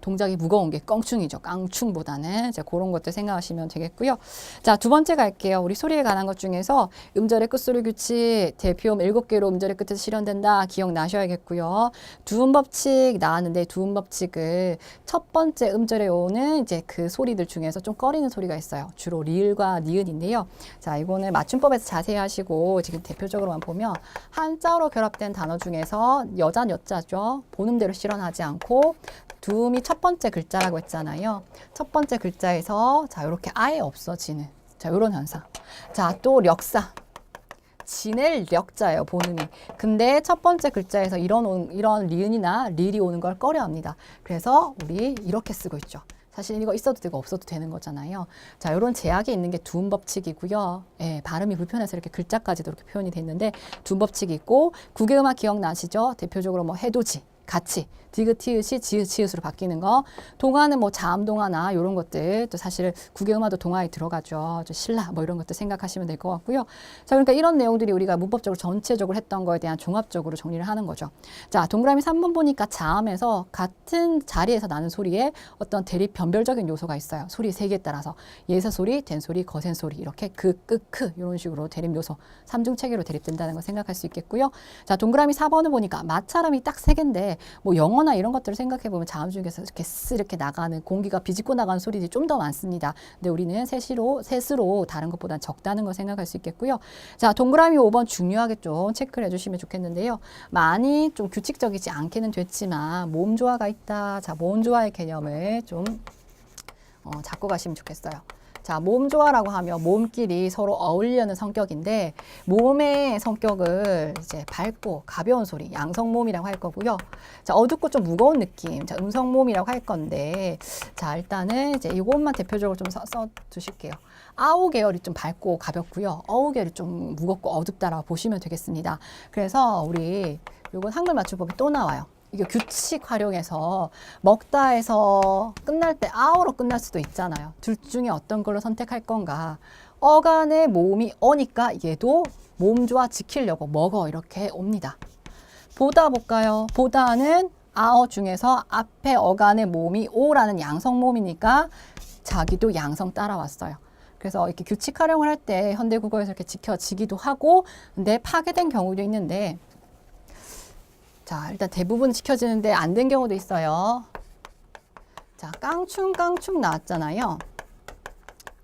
동작이 무거운 게 껑충이죠. 깡충보다는 이제 그런 것들 생각하시면 되겠고요. 자, 두 번째 갈게요. 우리 소리에 관한 것 중에서 음절의 끝소리 규칙, 대표음 7개로 음절의 끝에서 실현된다. 기억나셔야겠고요. 두음 법칙 나왔는데 두음 법칙을 첫 번째 음절에 오는 이제 그 소리들 중에서 좀 꺼리는 소리가 있어요. 주로 리을과 니은인데요. 자, 이거는 맞춤법에서 자세히 하시고 지금 대표적으로만 보면 한자어로 결합된 단어 중에서 여자 여자죠. 본음대로 실현하지 않고 두음이 첫 번째 글자라고 했잖아요. 첫 번째 글자에서 자, 이렇게 아예 없어지는 자, 이런 현상. 자, 또 력사. 지낼 력자예요, 본음이. 근데 첫 번째 글자에서 이런 리은이나 릴이 오는 걸 꺼려합니다. 그래서 우리 이렇게 쓰고 있죠. 사실 이거 있어도 되고 없어도 되는 거잖아요. 자, 이런 제약이 있는 게 두음 법칙이고요. 예, 발음이 불편해서 이렇게 글자까지도 이렇게 표현이 됐는데 두음 법칙이 있고 국외음악 기억나시죠? 대표적으로 뭐 해돋이, 같이 디귿, 티읕이 지읒, 치읓으로 바뀌는 거. 동화는 뭐 자음동화나 이런 것들 또 사실 국외음악도 동화에 들어가죠. 신라 뭐 이런 것들 생각하시면 될 것 같고요. 자, 그러니까 이런 내용들이 우리가 문법적으로 전체적으로 했던 거에 대한 종합적으로 정리를 하는 거죠. 자, 동그라미 3번 보니까 자음에서 같은 자리에서 나는 소리에 어떤 대립 변별적인 요소가 있어요. 소리 세 개에 따라서 예사소리, 된소리, 거센소리 이렇게 크 이런 식으로 대립 요소 3중 체계로 대립된다는 거 생각할 수 있겠고요. 자, 동그라미 4번을 보니까 마찰음이 딱 3개인데 뭐 영어나 이런 것들을 생각해 보면 자음 중에서 이렇게 이렇게 나가는 공기가 비집고 나가는 소리들이 좀 더 많습니다. 근데 우리는 셋으로 다른 것보다 적다는 걸 생각할 수 있겠고요. 자, 동그라미 5번 중요하게 좀 체크를 해주시면 좋겠는데요. 많이 좀 규칙적이지 않게는 됐지만 모음조화가 있다. 자, 모음조화의 개념을 좀 잡고 가시면 좋겠어요. 자, 모음조화라고 하면 모음끼리 서로 어울리는 성격인데 모음의 성격을 이제 밝고 가벼운 소리, 양성모음이라고 할 거고요. 자, 어둡고 좀 무거운 느낌, 자, 음성모음이라고 할 건데, 자, 일단은 이제 이것만 대표적으로 좀 써 두실게요. 아우 계열이 좀 밝고 가볍고요. 어우 계열이 좀 무겁고 어둡다라고 보시면 되겠습니다. 그래서 우리 이건 한글 맞춤법이 또 나와요. 이게 규칙 활용해서 먹다 해서 끝날 때 아오로 끝날 수도 있잖아요. 둘 중에 어떤 걸로 선택할 건가. 어간의 모음이 어니까 얘도 모음조화 지키려고 먹어 이렇게 옵니다. 보다 볼까요? 보다는 아어 중에서 앞에 어간의 모음이 오라는 양성 모음이니까 자기도 양성 따라왔어요. 그래서 이렇게 규칙 활용을 할 때 현대국어에서 이렇게 지켜지기도 하고 근데 파괴된 경우도 있는데 자, 일단 대부분 지켜지는데 안 된 경우도 있어요. 자, 깡충 나왔잖아요.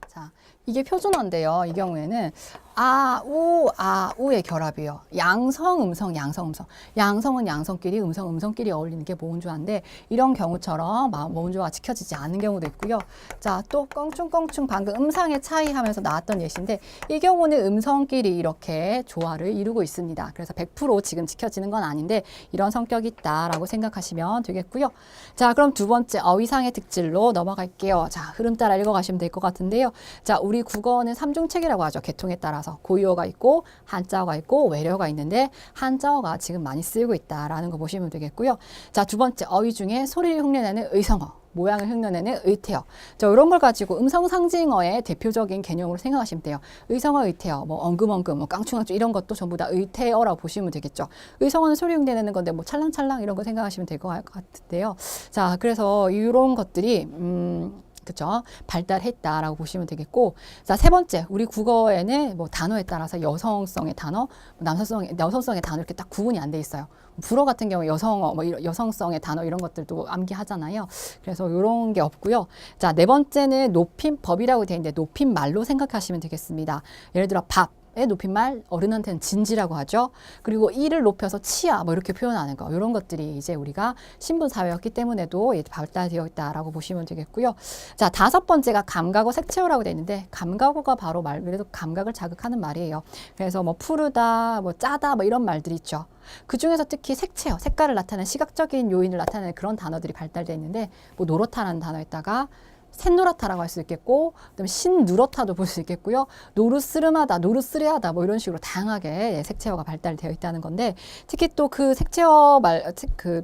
자, 이게 표준어인데요. 이 경우에는 아우의 결합이에요. 양성, 음성, 양성, 음성. 양성은 양성끼리, 음성끼리 어울리는 게 모음조화인데 이런 경우처럼 모음조화가 지켜지지 않는 경우도 있고요. 자, 또 껑충껑충 방금 음상의 차이 하면서 나왔던 예시인데 이 경우는 음성끼리 이렇게 조화를 이루고 있습니다. 그래서 100% 지금 지켜지는 건 아닌데 이런 성격이 있다라고 생각하시면 되겠고요. 자, 그럼 두 번째 어휘상의 특질로 넘어갈게요. 자, 흐름 따라 읽어가시면 될 것 같은데요. 자, 우리 국어는 삼중책이라고 하죠. 계통에 따라서 고유어가 있고 한자어가 있고 외래어가 있는데 한자어가 지금 많이 쓰이고 있다라는 거 보시면 되겠고요. 자, 두 번째 어휘 중에 소리를 흉내내는 의성어, 모양을 흉내내는 의태어. 자, 이런 걸 가지고 음성상징어의 대표적인 개념으로 생각하시면 돼요. 의성어, 의태어, 뭐 엉금엉금, 뭐 깡충깡충 이런 것도 전부 다 의태어라고 보시면 되겠죠. 의성어는 소리 흉내내는 건데 뭐 찰랑찰랑 이런 거 생각하시면 될 것 같은데요. 자, 그래서 이런 것들이 그쵸? 발달했다라고 보시면 되겠고, 자, 세 번째, 우리 국어에는 뭐 단어에 따라서 여성성의 단어, 남성성의 단어 이렇게 딱 구분이 안 돼 있어요. 불어 같은 경우 여성어, 뭐 여성성의 단어 이런 것들도 암기하잖아요. 그래서 이런 게 없고요. 자, 네 번째는 높임법이라고 되어 있는데 높임말로 생각하시면 되겠습니다. 예를 들어 밥의 높임말, 어른한테는 진지라고 하죠. 그리고 이를 높여서 치아 뭐 이렇게 표현하는 거 이런 것들이 이제 우리가 신분 사회였기 때문에도 발달되어 있다라고 보시면 되겠고요. 자, 다섯 번째가 감각어 색채어라고 되어 있는데 감각어가 바로 말 그래도 감각을 자극하는 말이에요. 그래서 뭐 푸르다, 뭐 짜다 뭐 이런 말들이 있죠. 그 중에서 특히 색채어, 색깔을 나타내는 시각적인 요인을 나타내는 그런 단어들이 발달되어 있는데 뭐 노랗다라는 단어에다가 샛노랗다라고 할 수 있겠고, 그다음에 신누렇다도 볼 수 있겠고요. 노르스름하다, 노르스레하다 뭐 이런 식으로 다양하게 색채어가 발달되어 있다는 건데, 특히 또 그 색채어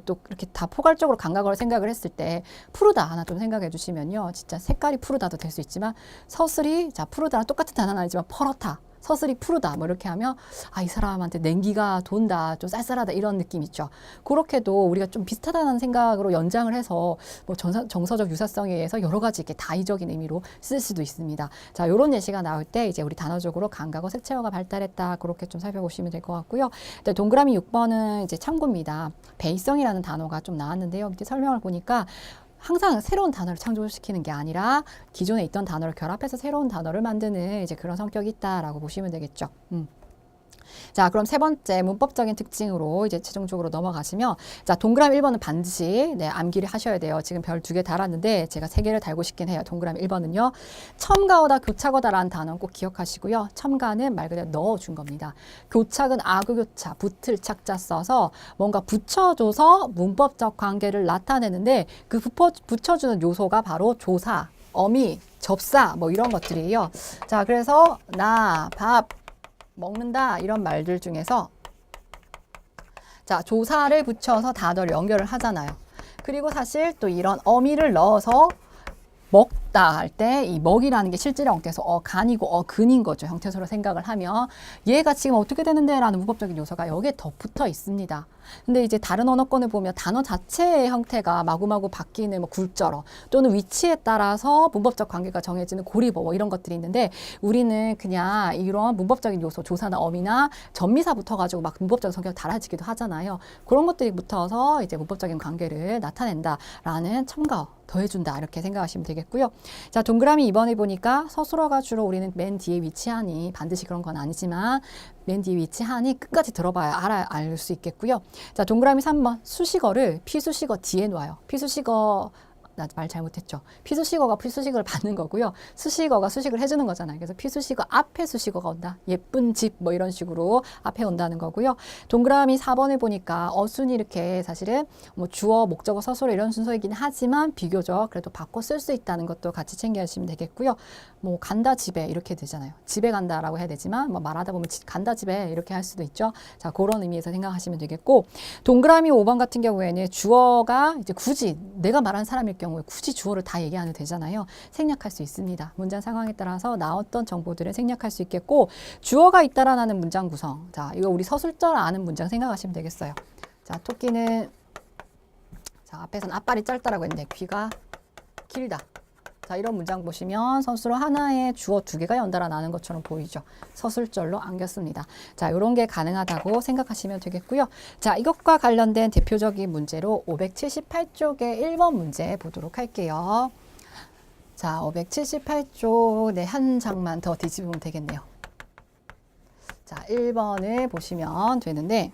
또 이렇게 다 포괄적으로 감각어를 생각을 했을 때 푸르다 하나 좀 생각해 주시면요, 진짜 색깔이 푸르다도 될 수 있지만 서슬이 자 푸르다랑 똑같은 단어는 아니지만 퍼렇다. 서슬이 푸르다 뭐 이렇게 하면 이 사람한테 냉기가 돈다 좀 쌀쌀하다 이런 느낌 있죠. 그렇게도 우리가 좀 비슷하다는 생각으로 연장을 해서 뭐 정서적 유사성에 의해서 여러 가지 이렇게 다의적인 의미로 쓸 수도 있습니다. 자, 이런 예시가 나올 때 이제 우리 단어적으로 감각어 색채어가 발달했다 그렇게 좀 살펴보시면 될 것 같고요. 동그라미 6번은 이제 참고입니다. 배이성이라는 단어가 좀 나왔는데요. 밑에 설명을 보니까 항상 새로운 단어를 창조시키는 게 아니라 기존에 있던 단어를 결합해서 새로운 단어를 만드는 이제 그런 성격이 있다라고 보시면 되겠죠. 자, 그럼 세 번째 문법적인 특징으로 이제 최종적으로 넘어가시면, 자, 동그라미 1번은 반드시 암기를 하셔야 돼요. 지금 별 2개 달았는데 제가 3개를 달고 싶긴 해요. 동그라미 1번은요. 첨가어다, 교착어다라는 단어는 꼭 기억하시고요. 첨가는 말 그대로 넣어준 겁니다. 교착은 아구교차, 붙을 착자 써서 뭔가 붙여줘서 문법적 관계를 나타내는데 그 붙여주는 요소가 바로 조사, 어미, 접사 뭐 이런 것들이에요. 자, 그래서 나, 밥, 먹는다 이런 말들 중에서 자, 조사를 붙여서 단어를 연결을 하잖아요. 그리고 사실 또 이런 어미를 넣어서 먹다 할 때 이 먹이라는 게 실제로 형태에서 간이고 근인 거죠. 형태소로 생각을 하면 얘가 지금 어떻게 되는데 라는 문법적인 요소가 여기에 더 붙어 있습니다. 근데 이제 다른 언어권을 보면 단어 자체의 형태가 마구마구 바뀌는 뭐 굴절어 또는 위치에 따라서 문법적 관계가 정해지는 고리보 뭐 이런 것들이 있는데 우리는 그냥 이런 문법적인 요소 조사나 어미나 전미사 붙어가지고 막 문법적인 성격이 달라지기도 하잖아요. 그런 것들이 붙어서 이제 문법적인 관계를 나타낸다라는 첨가어 더해준다 이렇게 생각하시면 되겠고요. 자, 동그라미 2번에 보니까 서술어가 주로 우리는 맨 뒤에 위치하니 반드시 그런 건 아니지만 맨 뒤에 위치하니 끝까지 들어봐야 알 수 있겠고요. 자, 동그라미 3번 수식어를 피수식어 뒤에 놓아요. 피수식어 나 말 잘못했죠. 피수식어가 피수식어를 받는 거고요. 수식어가 수식을 해주는 거잖아요. 그래서 피수식어 앞에 수식어가 온다. 예쁜 집 뭐 이런 식으로 앞에 온다는 거고요. 동그라미 4번을 보니까 어순이 이렇게 사실은 뭐 주어, 목적어, 서술어 이런 순서이긴 하지만 비교적 그래도 바꿔 쓸 수 있다는 것도 같이 챙겨주시면 되겠고요. 뭐 간다 집에 이렇게 되잖아요. 집에 간다라고 해야 되지만 뭐 말하다 보면 간다 집에 이렇게 할 수도 있죠. 자, 그런 의미에서 생각하시면 되겠고 동그라미 5번 같은 경우에는 주어가 이제 굳이 내가 말하는 사람일 경우에 굳이 주어를 다 얘기 안 해도 되잖아요. 생략할 수 있습니다. 문장 상황에 따라서 나왔던 정보들을 생략할 수 있겠고 주어가 잇따라나는 문장 구성. 자, 이거 우리 서술절 아는 문장 생각하시면 되겠어요. 자, 토끼는 자, 앞에서는 앞발이 짧다라고 했는데 귀가 길다. 자, 이런 문장 보시면 서술어 하나에 주어 2개가 연달아 나는 것처럼 보이죠. 서술절로 안겼습니다. 자, 이런 게 가능하다고 생각하시면 되겠고요. 자, 이것과 관련된 대표적인 문제로 578쪽의 1번 문제 보도록 할게요. 자, 578쪽, 네, 한 장만 더 뒤집으면 되겠네요. 자, 1번을 보시면 되는데,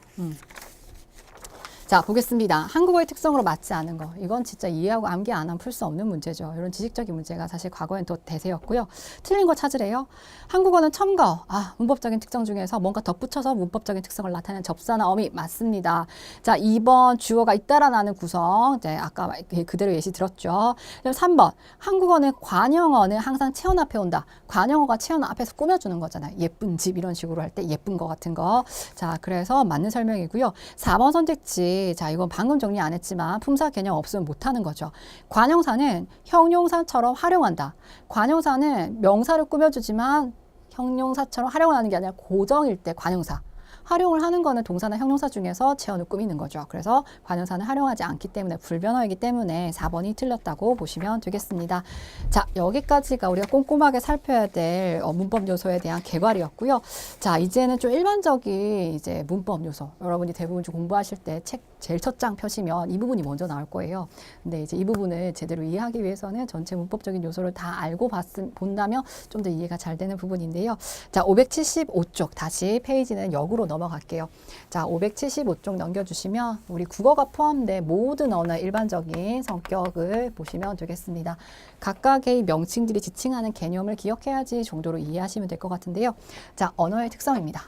자, 보겠습니다. 한국어의 특성으로 맞지 않은 거. 이건 진짜 이해하고 암기 안 하면 풀 수 없는 문제죠. 이런 지식적인 문제가 사실 과거엔 더 대세였고요. 틀린 거 찾으래요. 한국어는 첨가, 문법적인 특성 중에서 뭔가 덧붙여서 문법적인 특성을 나타내는 접사나 어미 맞습니다. 자, 2번 주어가 잇따라나는 구성. 네, 아까 그대로 예시 들었죠. 그럼 3번 한국어는 관형어는 항상 체언 앞에 온다. 관형어가 체언 앞에서 꾸며주는 거잖아요. 예쁜 집 이런 식으로 할 때 예쁜 거 같은 거. 자, 그래서 맞는 설명이고요. 4번 선택지. 자, 이건 방금 정리 안 했지만 품사 개념 없으면 못하는 거죠. 관형사는 형용사처럼 활용한다. 관형사는 명사를 꾸며주지만 형용사처럼 활용을 하는 게 아니라 고정일 때 관형사. 활용을 하는 거는 동사나 형용사 중에서 체언을 꾸미는 거죠. 그래서 관형사는 활용하지 않기 때문에 불변어이기 때문에 4번이 틀렸다고 보시면 되겠습니다. 자, 여기까지가 우리가 꼼꼼하게 살펴야 될 문법 요소에 대한 개괄이었고요. 자, 이제는 좀 일반적인 이제 문법 요소. 여러분이 대부분 좀 공부하실 때 책 제일 첫 장 펴시면 이 부분이 먼저 나올 거예요. 근데 이제 이 부분을 제대로 이해하기 위해서는 전체 문법적인 요소를 다 알고 본다면 좀 더 이해가 잘 되는 부분인데요. 자, 575쪽 다시 페이지는 역으로 넘어갈게요. 자, 575쪽 넘겨주시면 우리 국어가 포함된 모든 언어의 일반적인 성격을 보시면 되겠습니다. 각각의 명칭들이 지칭하는 개념을 기억해야지 정도로 이해하시면 될 것 같은데요. 자, 언어의 특성입니다.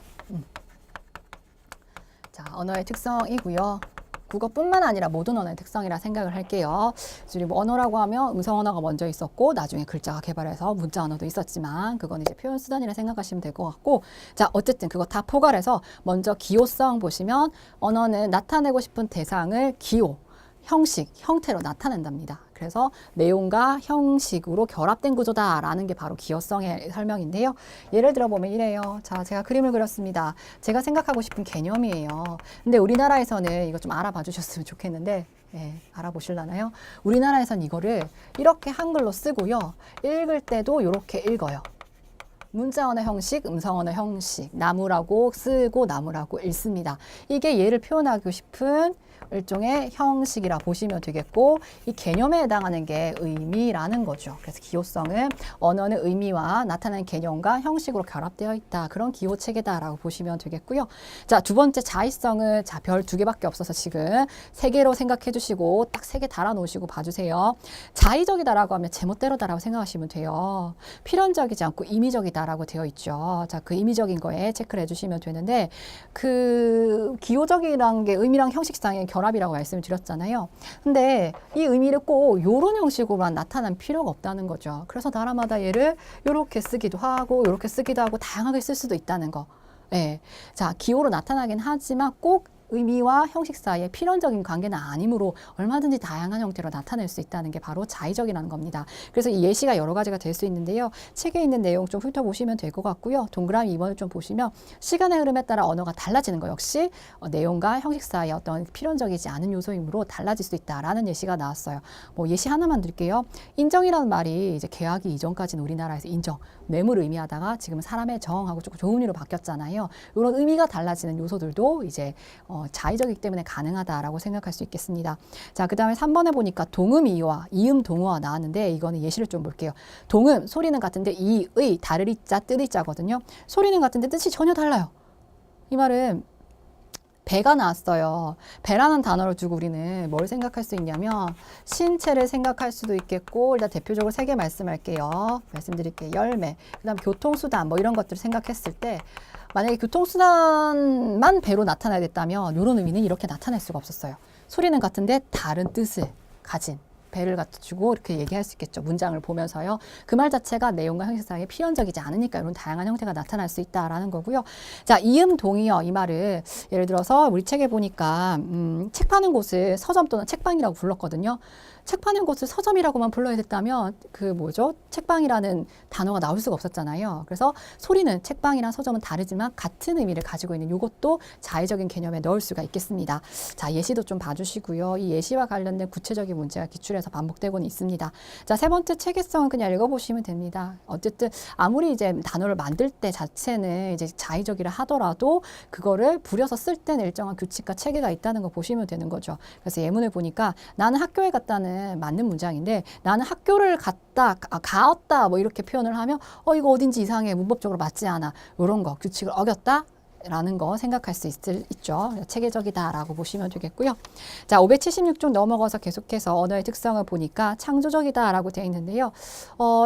자, 언어의 특성이고요. 국어뿐만 아니라 모든 언어의 특성이라 생각을 할게요. 그리고 언어라고 하면 음성 언어가 먼저 있었고 나중에 글자가 개발해서 문자 언어도 있었지만 그건 이제 표현 수단이라 생각하시면 될 것 같고, 자, 어쨌든 그거 다 포괄해서 먼저 기호성 보시면 언어는 나타내고 싶은 대상을 기호, 형식, 형태로 나타낸답니다. 그래서 내용과 형식으로 결합된 구조다라는 게 바로 기호성의 설명인데요. 예를 들어 보면 이래요. 자, 제가 그림을 그렸습니다. 제가 생각하고 싶은 개념이에요. 근데 우리나라에서는 이거 좀 알아봐 주셨으면 좋겠는데, 알아보실라나요? 우리나라에선 이거를 이렇게 한글로 쓰고요. 읽을 때도 이렇게 읽어요. 문자 언어 형식, 음성 언어 형식, 나무라고 쓰고 나무라고 읽습니다. 이게 얘를 표현하고 싶은 일종의 형식이라 보시면 되겠고, 이 개념에 해당하는 게 의미라는 거죠. 그래서 기호성은 언어는 의미와 나타나는 개념과 형식으로 결합되어 있다. 그런 기호 체계다라고 보시면 되겠고요. 자, 두 번째 자의성은 별 2개밖에 없어서 지금 3개로 생각해 주시고 딱 3개 달아 놓으시고 봐주세요. 자의적이다라고 하면 제멋대로다라고 생각하시면 돼요. 필연적이지 않고 임의적이다라고 되어 있죠. 자, 그 임의적인 거에 체크를 해주시면 되는데, 그 기호적이라는 게 의미랑 형식상의 결합이라고 말씀을 드렸잖아요. 근데 이 의미를 꼭 이런 형식으로만 나타날 필요가 없다는 거죠. 그래서 나라마다 얘를 이렇게 쓰기도 하고 이렇게 쓰기도 하고 다양하게 쓸 수도 있다는 거. 자, 기호로 나타나긴 하지만 꼭 의미와 형식 사이에 필연적인 관계는 아니므로 얼마든지 다양한 형태로 나타낼 수 있다는 게 바로 자의적이라는 겁니다. 그래서 이 예시가 여러 가지가 될 수 있는데요. 책에 있는 내용 좀 훑어보시면 될 것 같고요. 동그라미 2번을 좀 보시면 시간의 흐름에 따라 언어가 달라지는 거 역시 내용과 형식 사이에 어떤 필연적이지 않은 요소이므로 달라질 수 있다라는 예시가 나왔어요. 뭐 예시 하나만 드릴게요. 인정이라는 말이 이제 계약이 이전까지는 우리나라에서 인정, 뇌물을 의미하다가 지금 사람의 정하고 조금 좋은 의미로 바뀌었잖아요. 이런 의미가 달라지는 요소들도 이제 자의적이기 때문에 가능하다라고 생각할 수 있겠습니다. 자, 그 다음에 3번에 보니까 동음 이어와 이음 동어가 나왔는데 이거는 예시를 좀 볼게요. 동음, 소리는 같은데 이의, 다르리자, 뜨리자거든요. 소리는 같은데 뜻이 전혀 달라요. 이 말은 배가 나왔어요. 배라는 단어를 두고 우리는 뭘 생각할 수 있냐면 신체를 생각할 수도 있겠고, 일단 대표적으로 3개 말씀할게요. 말씀드릴게요. 열매, 그 다음 교통수단 뭐 이런 것들을 생각했을 때 만약에 교통수단만 배로 나타나야 됐다면 이런 의미는 이렇게 나타낼 수가 없었어요. 소리는 같은데 다른 뜻을 가진 배를 갖추고 이렇게 얘기할 수 있겠죠. 문장을 보면서요. 그 말 자체가 내용과 형식상에 필연적이지 않으니까 이런 다양한 형태가 나타날 수 있다라는 거고요. 자, 이음 동의어 이 말을 예를 들어서 우리 책에 보니까 책 파는 곳을 서점 또는 책방이라고 불렀거든요. 책 파는 곳을 서점이라고만 불러야 됐다면 그 뭐죠? 책방이라는 단어가 나올 수가 없었잖아요. 그래서 소리는 책방이랑 서점은 다르지만 같은 의미를 가지고 있는 이것도 자의적인 개념에 넣을 수가 있겠습니다. 자, 예시도 좀 봐주시고요. 이 예시와 관련된 구체적인 문제가 기출에서 반복되고는 있습니다. 자, 3번째 체계성은 그냥 읽어보시면 됩니다. 어쨌든 아무리 이제 단어를 만들 때 자체는 이제 자의적이라 하더라도 그거를 부려서 쓸 때는 일정한 규칙과 체계가 있다는 거 보시면 되는 거죠. 그래서 예문을 보니까 나는 학교에 갔다는 문장은 맞는 문장인데 나는 학교를 가었다 뭐 이렇게 표현을 하면 이거 어딘지 이상해, 문법적으로 맞지 않아, 이런 거 규칙을 어겼다 라는 거 생각할 수 있죠. 체계적이다라고 보시면 되겠고요. 자, 576쪽 넘어가서 계속해서 언어의 특성을 보니까 창조적이다라고 되어 있는데요.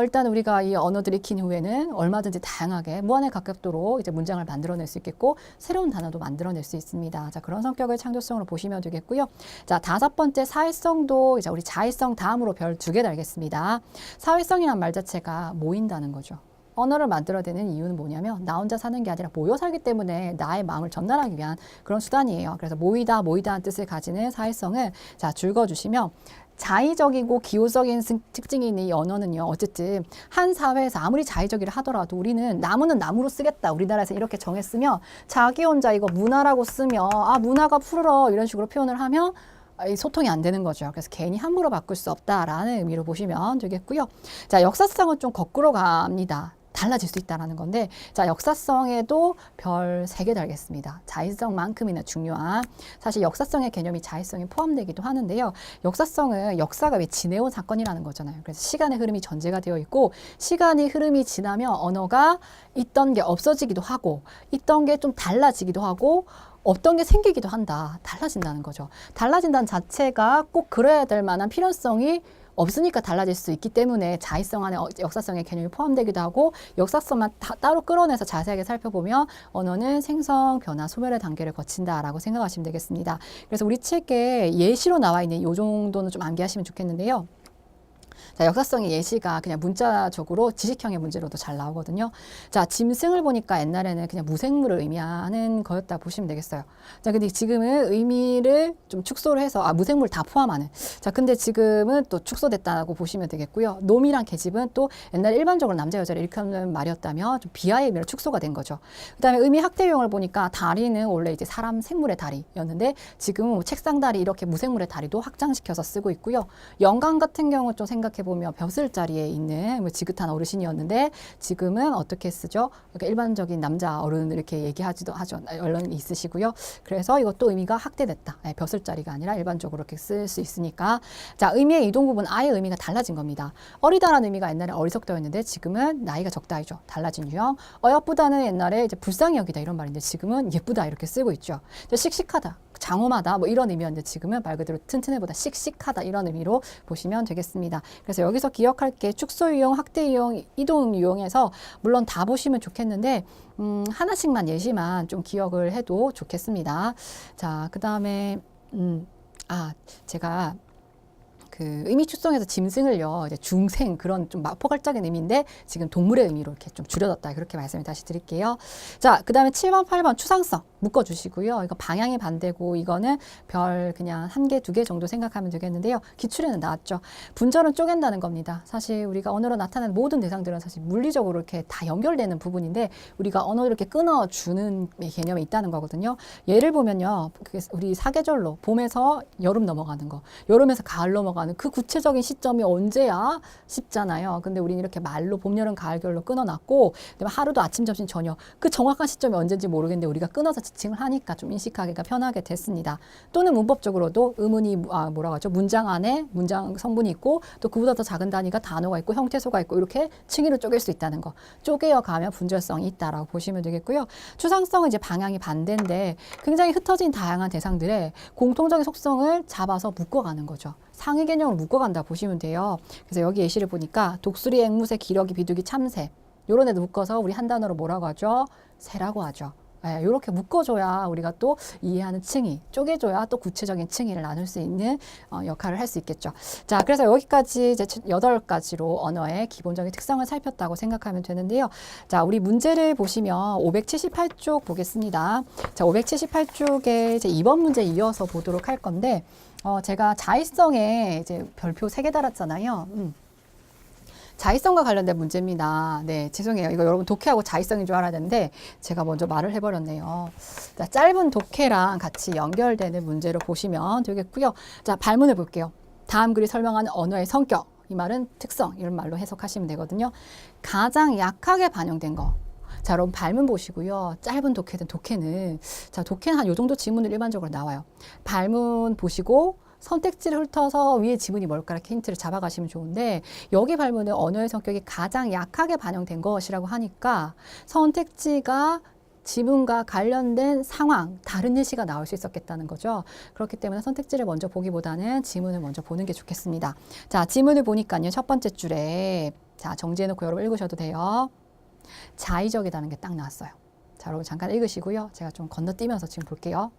일단 우리가 이 언어들을 익힌 후에는 얼마든지 다양하게 무한에 가깝도록 이제 문장을 만들어낼 수 있겠고 새로운 단어도 만들어낼 수 있습니다. 자, 그런 성격을 창조성으로 보시면 되겠고요. 자, 5번째 사회성도 이제 우리 자의성 다음으로 별 2개 달겠습니다. 사회성이란 말 자체가 모인다는 거죠. 언어를 만들어내는 이유는 뭐냐면 나 혼자 사는 게 아니라 모여 살기 때문에 나의 마음을 전달하기 위한 그런 수단이에요. 그래서 모이다는 뜻을 가지는 사회성을 자 줄거주시면 자의적이고 기호적인 특징이 있는 이 언어는요. 어쨌든 한 사회에서 아무리 자의적이라 하더라도 우리는 나무는 나무로 쓰겠다. 우리나라에서 이렇게 정했으면 자기 혼자 이거 문화라고 쓰면 문화가 풀어 이런 식으로 표현을 하면 소통이 안 되는 거죠. 그래서 괜히 함부로 바꿀 수 없다라는 의미로 보시면 되겠고요. 자, 역사성은 좀 거꾸로 갑니다. 달라질 수 있다는 건데 자 역사성에도 별 3개 달겠습니다. 자의성만큼이나 중요한 사실 역사성의 개념이 자의성에 포함되기도 하는데요. 역사성은 역사가 왜 지내온 사건이라는 거잖아요. 그래서 시간의 흐름이 전제가 되어 있고 시간의 흐름이 지나면 언어가 있던 게 없어지기도 하고 있던 게 좀 달라지기도 하고 없던 게 생기기도 한다. 달라진다는 거죠. 달라진다는 자체가 꼭 그래야 될 만한 필요성이 없으니까 달라질 수 있기 때문에 자의성 안에 역사성의 개념이 포함되기도 하고 역사성만 따로 끌어내서 자세하게 살펴보면 언어는 생성, 변화, 소멸의 단계를 거친다라고 생각하시면 되겠습니다. 그래서 우리 책에 예시로 나와 있는 이 정도는 좀 암기하시면 좋겠는데요. 자, 역사성의 예시가 그냥 문자적으로 지식형의 문제로도 잘 나오거든요. 자, 짐승을 보니까 옛날에는 그냥 무생물을 의미하는 거였다 보시면 되겠어요. 자, 근데 지금은 의미를 좀 축소를 해서 무생물 다 포함하는. 자, 근데 지금은 또 축소됐다고 보시면 되겠고요. 놈이란 계집은 또 옛날에 일반적으로 남자 여자를 일컫는 말이었다면 좀 비하의 의미로 축소가 된 거죠. 그다음에 의미 확대용을 보니까 다리는 원래 이제 사람 생물의 다리였는데 지금은 뭐 책상 다리 이렇게 무생물의 다리도 확장시켜서 쓰고 있고요. 영광 같은 경우 좀 생각해 보면 벼슬 자리에 있는 뭐 지긋한 어르신이었는데 지금은 어떻게 쓰죠? 그러니까 일반적인 남자 어른을 이렇게 얘기하지도 하죠. 얼른 있으시고요. 그래서 이것도 의미가 확대됐다. 벼슬 자리가 아니라 일반적으로 이렇게 쓸 수 있으니까 자 의미의 이동 부분 아예 의미가 달라진 겁니다. 어리다라는 의미가 옛날에 어리석다였는데 지금은 나이가 적다이죠. 달라진 유형. 어여쁘다는 옛날에 이제 불쌍히 여기다 이런 말인데 지금은 예쁘다 이렇게 쓰고 있죠. 씩씩하다. 장엄하다 뭐 이런 의미였는데 지금은 말 그대로 튼튼해보다 씩씩하다 이런 의미로 보시면 되겠습니다. 그래서 여기서 기억할 게 축소 유형, 확대 유형, 이동 유형에서 물론 다 보시면 좋겠는데 하나씩만 예시만 좀 기억을 해도 좋겠습니다. 자, 그 다음에 제가 그 의미 축성에서 짐승을요, 이제 중생 그런 좀 포괄적인 의미인데 지금 동물의 의미로 이렇게 좀 줄여뒀다. 그렇게 말씀을 다시 드릴게요. 자, 그 다음에 7번, 8번 추상성 묶어주시고요. 이거 방향이 반대고 이거는 별 그냥 1개, 2개 정도 생각하면 되겠는데요. 기출에는 나왔죠. 분절은 쪼갠다는 겁니다. 사실 우리가 언어로 나타나는 모든 대상들은 사실 물리적으로 이렇게 다 연결되는 부분인데 우리가 언어를 이렇게 끊어주는 개념이 있다는 거거든요. 예를 보면요. 우리 사계절로 봄에서 여름 넘어가는 거, 여름에서 가을 넘어가는 그 구체적인 시점이 언제야 싶잖아요. 근데 우리는 이렇게 말로 봄, 여름, 가을, 겨울로 끊어놨고 그다음에 하루도 아침, 점심, 저녁 그 정확한 시점이 언제인지 모르겠는데 우리가 끊어서 지칭을 하니까 좀 인식하기가 편하게 됐습니다. 또는 문법적으로도 의문이 뭐라고 하죠? 문장 안에 문장 성분이 있고 또 그보다 더 작은 단위가 단어가 있고 형태소가 있고 이렇게 층위로 쪼갤 수 있다는 거. 쪼개어 가면 분절성이 있다라고 보시면 되겠고요. 추상성은 이제 방향이 반대인데 굉장히 흩어진 다양한 대상들의 공통적인 속성을 잡아서 묶어가는 거죠. 상위 개념으로 묶어간다 보시면 돼요. 그래서 여기 예시를 보니까 독수리, 앵무새, 기러기, 비둘기, 참새 이런 애도 묶어서 우리 한 단어로 뭐라고 하죠? 새라고 하죠. 네, 이렇게 묶어줘야 우리가 또 이해하는 층위, 쪼개줘야 또 구체적인 층위를 나눌 수 있는 역할을 할 수 있겠죠. 자, 그래서 여기까지 이제 8가지로 언어의 기본적인 특성을 살폈다고 생각하면 되는데요. 자, 우리 문제를 보시면 578쪽 보겠습니다. 자, 578쪽에 이제 2번 문제 이어서 보도록 할 건데, 제가 자의성에 이제 별표 3개 달았잖아요. 자의성과 관련된 문제입니다. 네, 죄송해요. 이거 여러분 독해하고 자의성인 줄 알아야 되는데 제가 먼저 말을 해버렸네요. 자, 짧은 독해랑 같이 연결되는 문제로 보시면 되겠고요. 자, 발문을 볼게요. 다음 글이 설명하는 언어의 성격, 이 말은 특성, 이런 말로 해석하시면 되거든요. 가장 약하게 반영된 거. 자, 여러분 발문 보시고요. 짧은 독해든 독해는 자, 독해는 한 요 정도 지문을 일반적으로 나와요. 발문 보시고 선택지를 훑어서 위에 지문이 뭘까 이렇게 힌트를 잡아가시면 좋은데 여기 발문은 언어의 성격이 가장 약하게 반영된 것이라고 하니까 선택지가 지문과 관련된 상황, 다른 예시가 나올 수 있었겠다는 거죠. 그렇기 때문에 선택지를 먼저 보기보다는 지문을 먼저 보는 게 좋겠습니다. 자, 지문을 보니까요. 첫 번째 줄에 자, 정지해놓고 여러분 읽으셔도 돼요. 자의적이라는 게 딱 나왔어요. 자, 여러분 잠깐 읽으시고요. 제가 좀 건너뛰면서 지금 볼게요.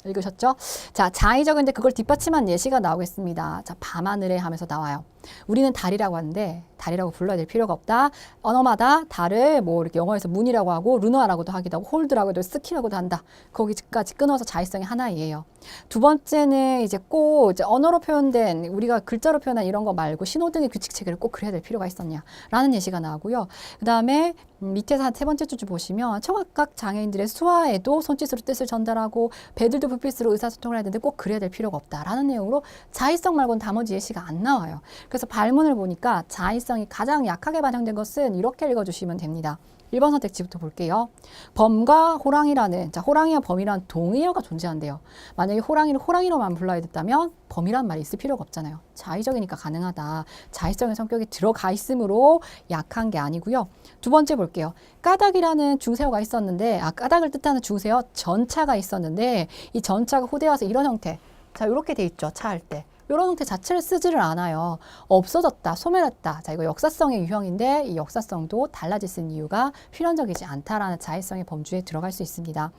읽으셨죠? 자, 자의적인데 그걸 뒷받침한 예시가 나오겠습니다. 자, 밤하늘에 하면서 나와요. 우리는 달이라고 하는데 달이라고 불러야 될 필요가 없다. 언어마다 달을 뭐 이렇게 영어에서 문이라고 하고 루너라고도 하기도 하고 홀드라고도 스키라고도 한다. 거기까지 끊어서 자의성이 하나이에요. 두 번째는 이제 꼭 이제 언어로 표현된 우리가 글자로 표현한 이런 거 말고 신호등의 규칙 체계를 꼭 그려야 될 필요가 있었냐라는 예시가 나오고요. 그 다음에 밑에서 한 세 번째 줄 보시면 청각각 장애인들의 수화에도 손짓으로 뜻을 전달하고 배들도 불빛으로 의사소통을 해야 되는데 꼭 그래야 될 필요가 없다라는 내용으로 자의성 말고는 나머지 예시가 안 나와요. 그래서 발문을 보니까 자의성이 가장 약하게 반영된 것은 이렇게 읽어주시면 됩니다. 1번 선택지부터 볼게요. 범과 호랑이라는, 자, 호랑이와 범이란 동의어가 존재한대요. 만약에 호랑이를 호랑이로만 불러야 됐다면 범이란 말이 있을 필요가 없잖아요. 자의적이니까 가능하다. 자의성의 성격이 들어가 있으므로 약한 게 아니고요. 두 번째 볼게요. 까닭이라는 중세어가 있었는데, 까닭을 뜻하는 중세어 전차가 있었는데, 이 전차가 후대에 와서 이런 형태. 자, 이렇게 돼 있죠. 차 할 때. 이런 형태 자체를 쓰지를 않아요. 없어졌다, 소멸했다. 자, 이거 역사성의 유형인데 이 역사성도 달라질 수 있는 이유가 필연적이지 않다라는 자의성의 범주에 들어갈 수 있습니다.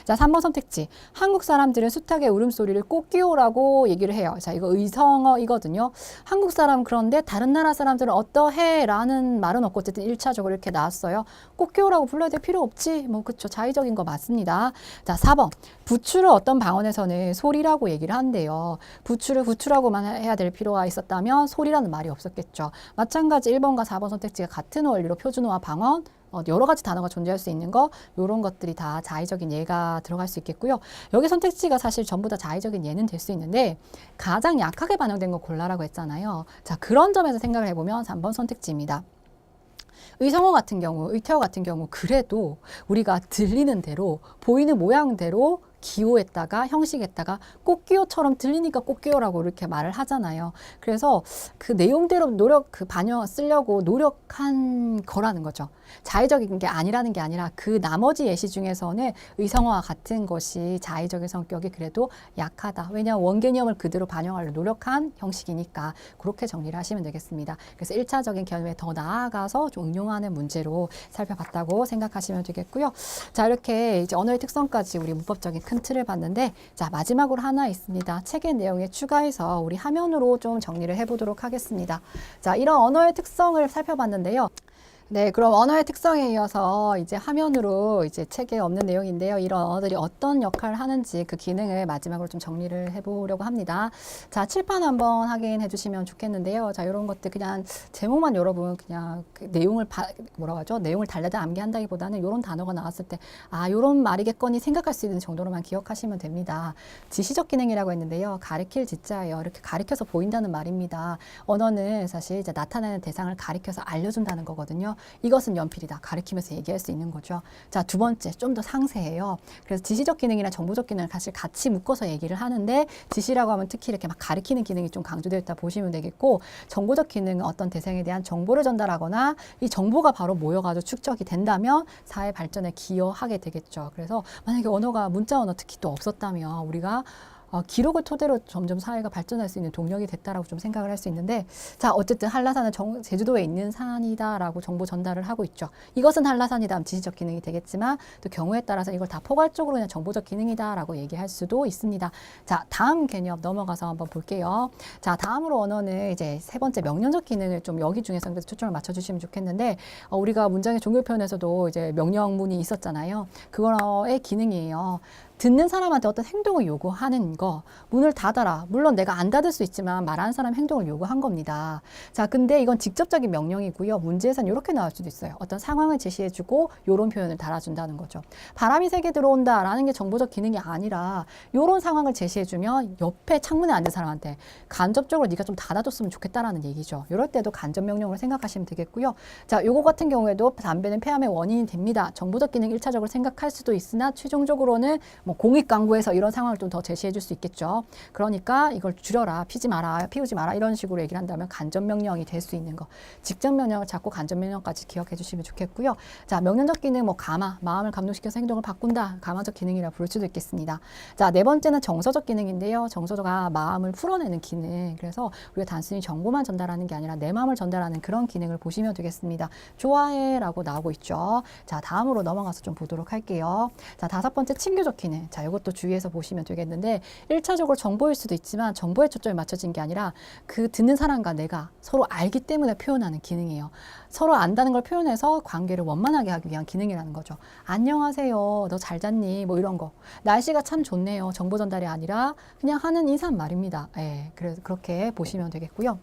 자, 3번 선택지. 한국 사람들은 숱하게 울음소리를 꽃기호라고 얘기를 해요. 자, 이거 의성어이거든요. 한국 사람 그런데 다른 나라 사람들은 어떠해? 라는 말은 없고 어쨌든 1차적으로 이렇게 나왔어요. 꽃기호라고 불러야 될 필요 없지. 뭐 그쵸. 자의적인 거 맞습니다. 자, 4번. 부추를 어떤 방언에서는 소리라고 얘기를 한대요. 부추라고만 해야 될 필요가 있었다면 소리라는 말이 없었겠죠. 마찬가지 1번과 4번 선택지가 같은 원리로 표준어와 방언, 여러 가지 단어가 존재할 수 있는 거, 이런 것들이 다 자의적인 예가 들어갈 수 있겠고요. 여기 선택지가 사실 전부 다 자의적인 예는 될 수 있는데 가장 약하게 반영된 거 골라라고 했잖아요. 자, 그런 점에서 생각을 해보면 3번 선택지입니다. 의성어 같은 경우, 의태어 같은 경우 그래도 우리가 들리는 대로 보이는 모양대로 기호했다가 형식했다가 꽃기호처럼 들리니까 꽃기호라고 이렇게 말을 하잖아요. 그래서 그 내용대로 반영 쓰려고 노력한 거라는 거죠. 자의적인 게 아니라는 게 아니라 그 나머지 예시 중에서는 의성어와 같은 것이 자의적인 성격이 그래도 약하다. 왜냐하면 원개념을 그대로 반영하려 노력한 형식이니까 그렇게 정리를 하시면 되겠습니다. 그래서 1차적인 견해에 더 나아가서 좀 응용하는 문제로 살펴봤다고 생각하시면 되겠고요. 자, 이렇게 이제 언어의 특성까지 우리 문법적인 큰 틀을 봤는데, 자, 마지막으로 하나 있습니다. 책의 내용에 추가해서 우리 화면으로 좀 정리를 해보도록 하겠습니다. 자, 이런 언어의 특성을 살펴봤는데요. 네, 그럼 언어의 특성에 이어서 이제 화면으로 이제 책에 없는 내용인데요. 이런 언어들이 어떤 역할을 하는지 그 기능을 마지막으로 좀 정리를 해보려고 합니다. 자, 칠판 한번 확인해 주시면 좋겠는데요. 자, 이런 것들 그냥 제목만 여러분 그냥 그 내용을 뭐라고 하죠? 내용을 달래다 암기한다기보다는 이런 단어가 나왔을 때 이런 말이겠거니 생각할 수 있는 정도로만 기억하시면 됩니다. 지시적 기능이라고 했는데요. 가리킬 지자예요. 이렇게 가리켜서 보인다는 말입니다. 언어는 사실 이제 나타나는 대상을 가리켜서 알려준다는 거거든요. 이것은 연필이다. 가리키면서 얘기할 수 있는 거죠. 자, 두 번째, 좀 더 상세해요. 그래서 지시적 기능이나 정보적 기능을 사실 같이 묶어서 얘기를 하는데 지시라고 하면 특히 이렇게 막 가리키는 기능이 좀 강조되어 있다 보시면 되겠고, 정보적 기능은 어떤 대상에 대한 정보를 전달하거나 이 정보가 바로 모여가지고 축적이 된다면 사회 발전에 기여하게 되겠죠. 그래서 만약에 언어가 문자 언어 특히 또 없었다면 우리가 기록을 토대로 점점 사회가 발전할 수 있는 동력이 됐다라고 좀 생각을 할 수 있는데, 자, 어쨌든 한라산은 제주도에 있는 산이다라고 정보 전달을 하고 있죠. 이것은 한라산이다 하면 지시적 기능이 되겠지만 또 경우에 따라서 이걸 다 포괄적으로 그냥 정보적 기능이다라고 얘기할 수도 있습니다. 자, 다음 개념 넘어가서 한번 볼게요. 자, 다음으로 언어는 이제 세 번째 명령적 기능을 좀 여기 중에서 초점을 맞춰주시면 좋겠는데, 우리가 문장의 종교 표현에서도 이제 명령문이 있었잖아요. 그거의 기능이에요. 듣는 사람한테 어떤 행동을 요구하는 거, 문을 닫아라. 물론 내가 안 닫을 수 있지만 말하는 사람 행동을 요구한 겁니다. 자, 근데 이건 직접적인 명령이고요. 문제에서는 이렇게 나올 수도 있어요. 어떤 상황을 제시해주고 요런 표현을 달아준다는 거죠. 바람이 세게 들어온다라는 게 정보적 기능이 아니라 요런 상황을 제시해주면 옆에 창문에 앉은 사람한테 간접적으로 네가 좀 닫아줬으면 좋겠다라는 얘기죠. 이럴 때도 간접 명령으로 생각하시면 되겠고요. 자, 요거 같은 경우에도 담배는 폐암의 원인이 됩니다. 정보적 기능 1차적으로 생각할 수도 있으나 최종적으로는 뭐 공익광고에서 이런 상황을 좀 더 제시해 줄 수 있겠죠. 그러니까 이걸 줄여라, 피지 마라, 피우지 마라 이런 식으로 얘기를 한다면 간접명령이 될 수 있는 거. 직접명령을 잡고 간접명령까지 기억해 주시면 좋겠고요. 자, 명령적 기능 뭐 감화, 마음을 감동시켜서 행동을 바꾼다. 감화적 기능이라 부를 수도 있겠습니다. 자, 네 번째는 정서적 기능인데요. 정서가 마음을 풀어내는 기능. 그래서 우리가 단순히 정보만 전달하는 게 아니라 내 마음을 전달하는 그런 기능을 보시면 되겠습니다. 좋아해 라고 나오고 있죠. 자, 다음으로 넘어가서 좀 보도록 할게요. 자, 다섯 번째 친교적 기능. 자, 이것도 주의해서 보시면 되겠는데 1차적으로 정보일 수도 있지만 정보에 초점이 맞춰진 게 아니라 그 듣는 사람과 내가 서로 알기 때문에 표현하는 기능이에요. 서로 안다는 걸 표현해서 관계를 원만하게 하기 위한 기능이라는 거죠. 안녕하세요. 너 잘 잤니? 뭐 이런 거. 날씨가 참 좋네요. 정보 전달이 아니라 그냥 하는 인사말입니다. 예, 그래서 그렇게 보시면 되겠고요.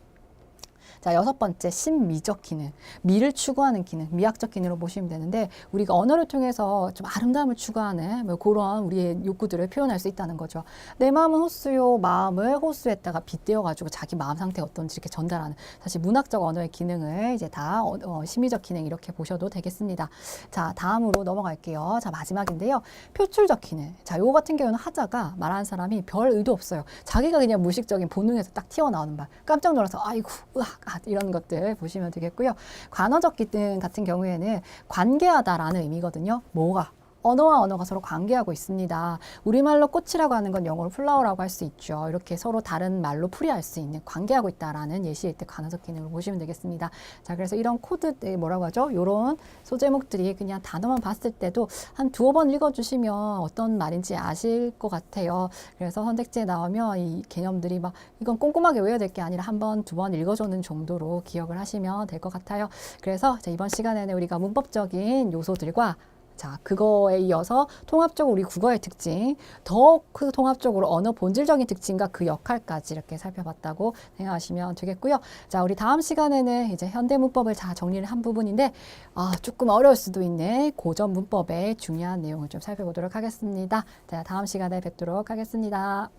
자, 여섯 번째 심미적 기능, 미를 추구하는 기능, 미학적 기능으로 보시면 되는데 우리가 언어를 통해서 좀 아름다움을 추구하는 뭐 그런 우리의 욕구들을 표현할 수 있다는 거죠. 내 마음은 호수요, 마음을 호수에다가 빗대어가지고 자기 마음 상태 어떤지 이렇게 전달하는 사실 문학적 언어의 기능을 이제 다 심미적 기능 이렇게 보셔도 되겠습니다. 자, 다음으로 넘어갈게요. 자, 마지막인데요. 표출적 기능. 자, 요거 같은 경우는 하자가 말하는 사람이 별 의도 없어요. 자기가 그냥 무의식적인 본능에서 딱 튀어나오는 말. 깜짝 놀라서 아이고, 으악, 이런 것들 보시면 되겠고요. 관어적 기능 같은 경우에는 관계하다라는 의미거든요. 뭐가? 언어와 언어가 서로 관계하고 있습니다. 우리말로 꽃이라고 하는 건 영어로 플라워라고 할 수 있죠. 이렇게 서로 다른 말로 풀이할 수 있는 관계하고 있다라는 예시일 때 관어적 기능을 보시면 되겠습니다. 자, 그래서 이런 코드 뭐라고 하죠? 이런 소제목들이 그냥 단어만 봤을 때도 한 두어 번 읽어주시면 어떤 말인지 아실 것 같아요. 그래서 선택지에 나오면 이 개념들이 막 이건 꼼꼼하게 외워야 될 게 아니라 한 번, 두 번 읽어주는 정도로 기억을 하시면 될 것 같아요. 그래서 이번 시간에는 우리가 문법적인 요소들과 자, 그거에 이어서 통합적으로 우리 국어의 특징, 더 그 통합적으로 언어 본질적인 특징과 그 역할까지 이렇게 살펴봤다고 생각하시면 되겠고요. 자, 우리 다음 시간에는 이제 현대 문법을 다 정리를 한 부분인데, 조금 어려울 수도 있는 고전 문법의 중요한 내용을 좀 살펴보도록 하겠습니다. 자, 다음 시간에 뵙도록 하겠습니다.